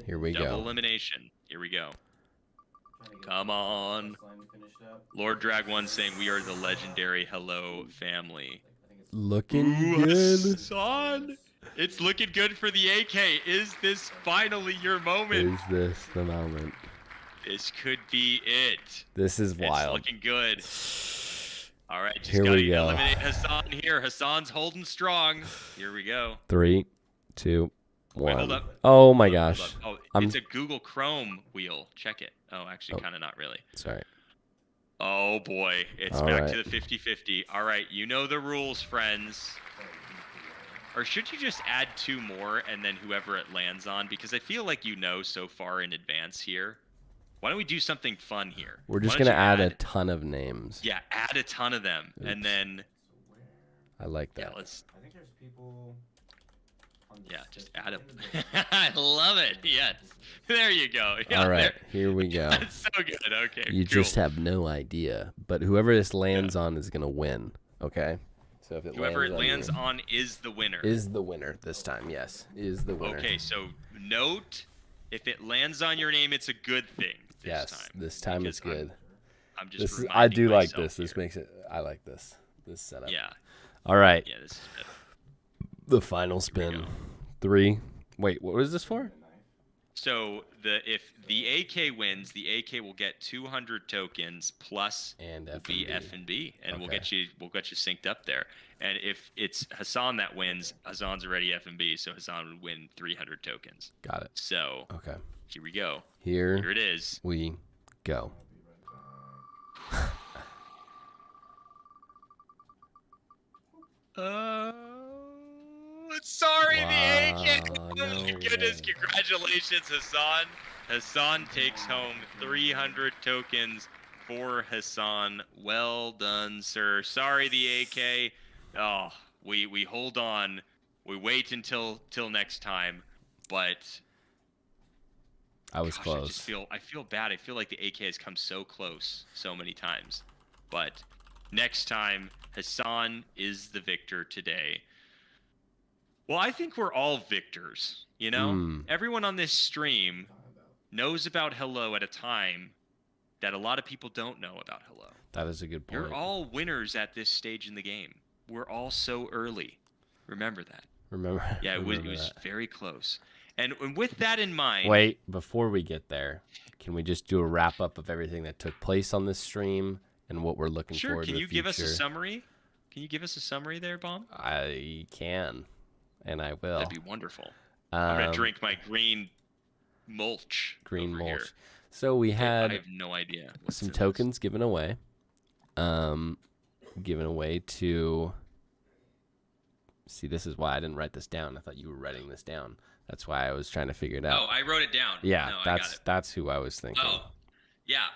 Here we go. Double elimination. Here we go. Come on. Lord Drag 1 saying we are the legendary hello family. Looking good. Hassan. It's looking good for the AK. Is this finally your moment? Is this the moment? This could be it. This is wild. It's looking good. All right, just Here gotta we go. eliminate Hassan here. Hassan's holding strong. Here we go. 3, 2, 1. Wait, hold up. Oh my gosh. Oh, it's a Google Chrome wheel. Check it. Oh, actually, kind of not really. Sorry. Oh boy, it's back to the 50-50. All right, you know the rules, friends. Or should you just add 2 more and then whoever it lands on? Because I feel like you know so far in advance here. Why don't we do something fun here? We're just going to add a ton of names. Yeah, add a ton of them. Oops. And then... I like that. Yeah, let's... I think there's people... Yeah, just add them. I love it. Yes. There you go. Yeah, all right, here we go. That's so good. Okay, You just have no idea. But whoever this lands on is going to win. Okay? So if whoever it lands on is the winner. Is the winner this time, yes. Is the winner. Okay, so note, if it lands on your name, it's a good thing this time. This time it's good. I'm just I do like this. Here. This makes it, I like this setup. Yeah. All right. Yeah, this is good. The final spin. 3. Wait, what was this for? So if the AK wins, the AK will get 200 tokens plus and F&B, and we'll get you synced up there. And if it's Hassan that wins, Hassan's already F&B, so Hassan would win 300 tokens. Got it. So okay, here we go. Here it is. We go. Sorry, the AK. No Oh my goodness! way. Congratulations, Hassan. Hassan takes home 300 tokens for Hassan. Well done, sir. Sorry, the AK. Oh, we hold on. We wait until next time. But I was gosh, close. I feel bad. I feel like the AK has come so close so many times. But next time, Hassan is the victor today. Well, I think we're all victors, you know? Everyone on this stream knows about Hello at a time that a lot of people don't know about Hello. That is a good point. You're all winners at this stage in the game. We're all so early. Remember that. Remember? Yeah, it was very close. And with that in mind... Wait, before we get there, can we just do a wrap-up of everything that took place on this stream and what we're looking forward to Sure, the can you future? give us a summary? Can you give us a summary there, Bomb? I can, and I will. That'd be wonderful. I'm going to drink my green mulch. Green over mulch. Here. So we had I have no idea some tokens given away. Given away to... See, this is why I didn't write this down. I thought you were writing this down. That's why I was trying to figure it out. Oh, I wrote it down. Yeah, no, that's who I was thinking. Oh, yeah,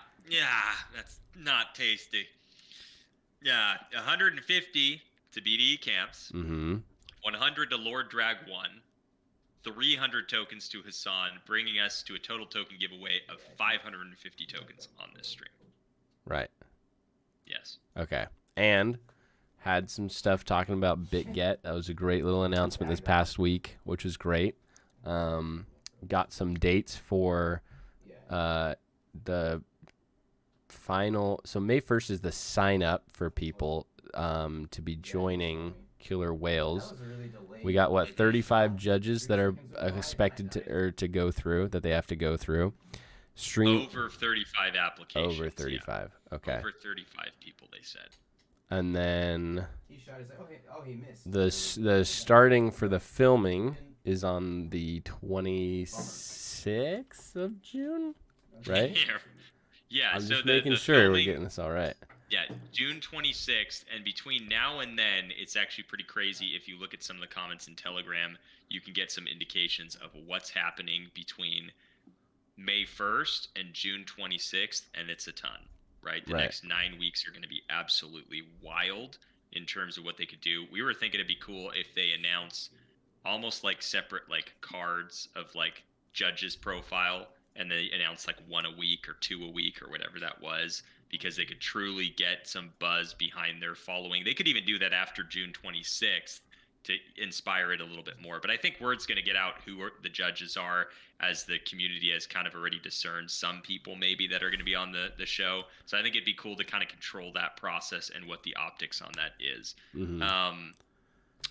that's not tasty. Yeah, 150 to BDE camps. 100 to Lord Drag 1. 300 tokens to Hassan, bringing us to a total token giveaway of 550 tokens on this stream. Right. Yes. Okay. And had some stuff talking about BitGet. That was a great little announcement this past week, which was great. Got some dates for the final. So May 1st is the sign up for people to be joining Killer Whales. We got 35 judges that are expected to go through, that they have to go through. Over 35 applications. Over 35. Yeah. Okay. Over 35 people, they said. And then He shot his he missed. the starting for the filming is on the 26th of June, right? Yeah. I'm so just the making sure filming, we're getting this all right. Yeah, June 26th, and between now and then, it's actually pretty crazy. If you look at some of the comments in Telegram, you can get some indications of what's happening between May 1st and June 26th, and it's a ton, right? The next 9 weeks are going to be absolutely wild in terms of what they could do. We were thinking it'd be cool if they announce almost like separate like cards of like judges' profile, and they announce like 1 a week or 2 a week or whatever that was, because they could truly get some buzz behind their following. They could even do that after June 26th to inspire it a little bit more. But I think word's going to get out who the judges are, as the community has kind of already discerned some people maybe that are going to be on the show. So I think it'd be cool to kind of control that process and what the optics on that is. Mm-hmm.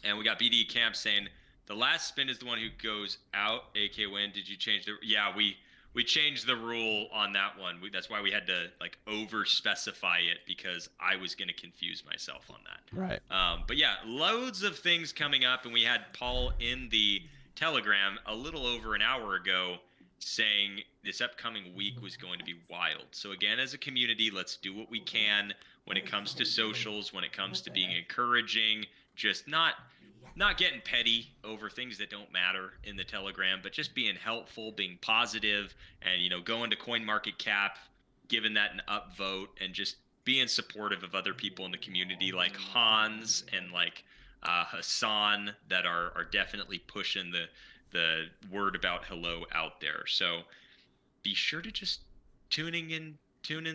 And we got BD Camp saying, the last spin is the one who goes out. AK win. Did you change the... Yeah, we changed the rule on that one. That's why we had to like over specify it, because I was going to confuse myself on that. Right. But yeah, loads of things coming up, and we had Paul in the Telegram a little over an hour ago saying this upcoming week was going to be wild. So again, as a community, let's do what we can when it comes to socials, when it comes to being encouraging, just not getting petty over things that don't matter in the Telegram, but just being helpful, being positive, and, you know, going to CoinMarketCap, giving that an upvote, and just being supportive of other people in the community like Hans and like Hassan that are definitely pushing the word about Hello out there. So be sure to just tune in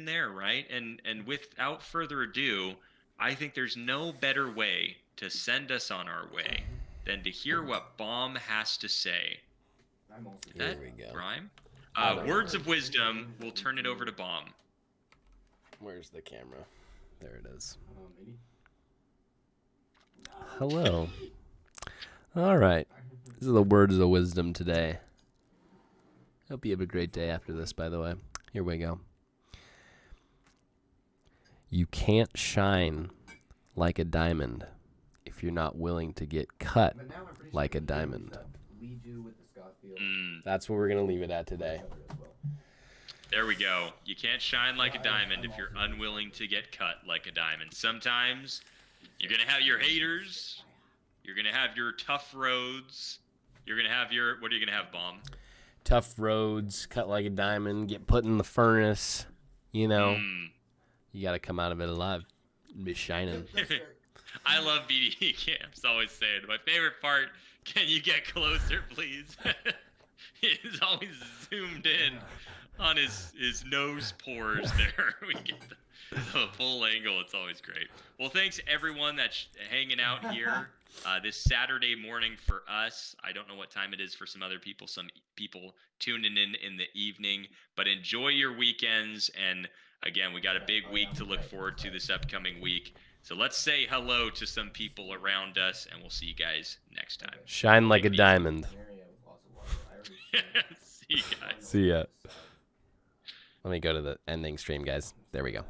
there, right? And without further ado, I think there's no better way to send us on our way than to hear what Bomb has to say. Here we go. Rhyme? Words of wisdom. We'll turn it over to Bomb. Where's the camera? There it is. Hello. All right. These are the words of wisdom today. Hope you have a great day after this, by the way. Here we go. You can't shine like a diamond if you're not willing to get cut like a diamond. That's what we're going to leave it at today. There we go. You can't shine like a diamond if you're unwilling to get cut like a diamond. Sometimes you're going to have your haters. You're going to have your tough roads. You're going to have your... What are you going to have, Bomb? tough roads, cut like a diamond, get put in the furnace. You know, you got to come out of it alive and be shining. I love BDE camps. Always saying my favorite part. Can you get closer, please? He's always zoomed in on his nose pores there. We get the full angle. It's always great. Well, thanks everyone that's hanging out here this Saturday morning for us. I don't know what time it is for some other people. Some people tuning in the evening. But enjoy your weekends. And again, we got a big week to look forward to this upcoming week. So let's say hello to some people around us, and we'll see you guys next time. Shine like a diamond. See you guys. See ya. Let me go to the ending stream, guys. There we go.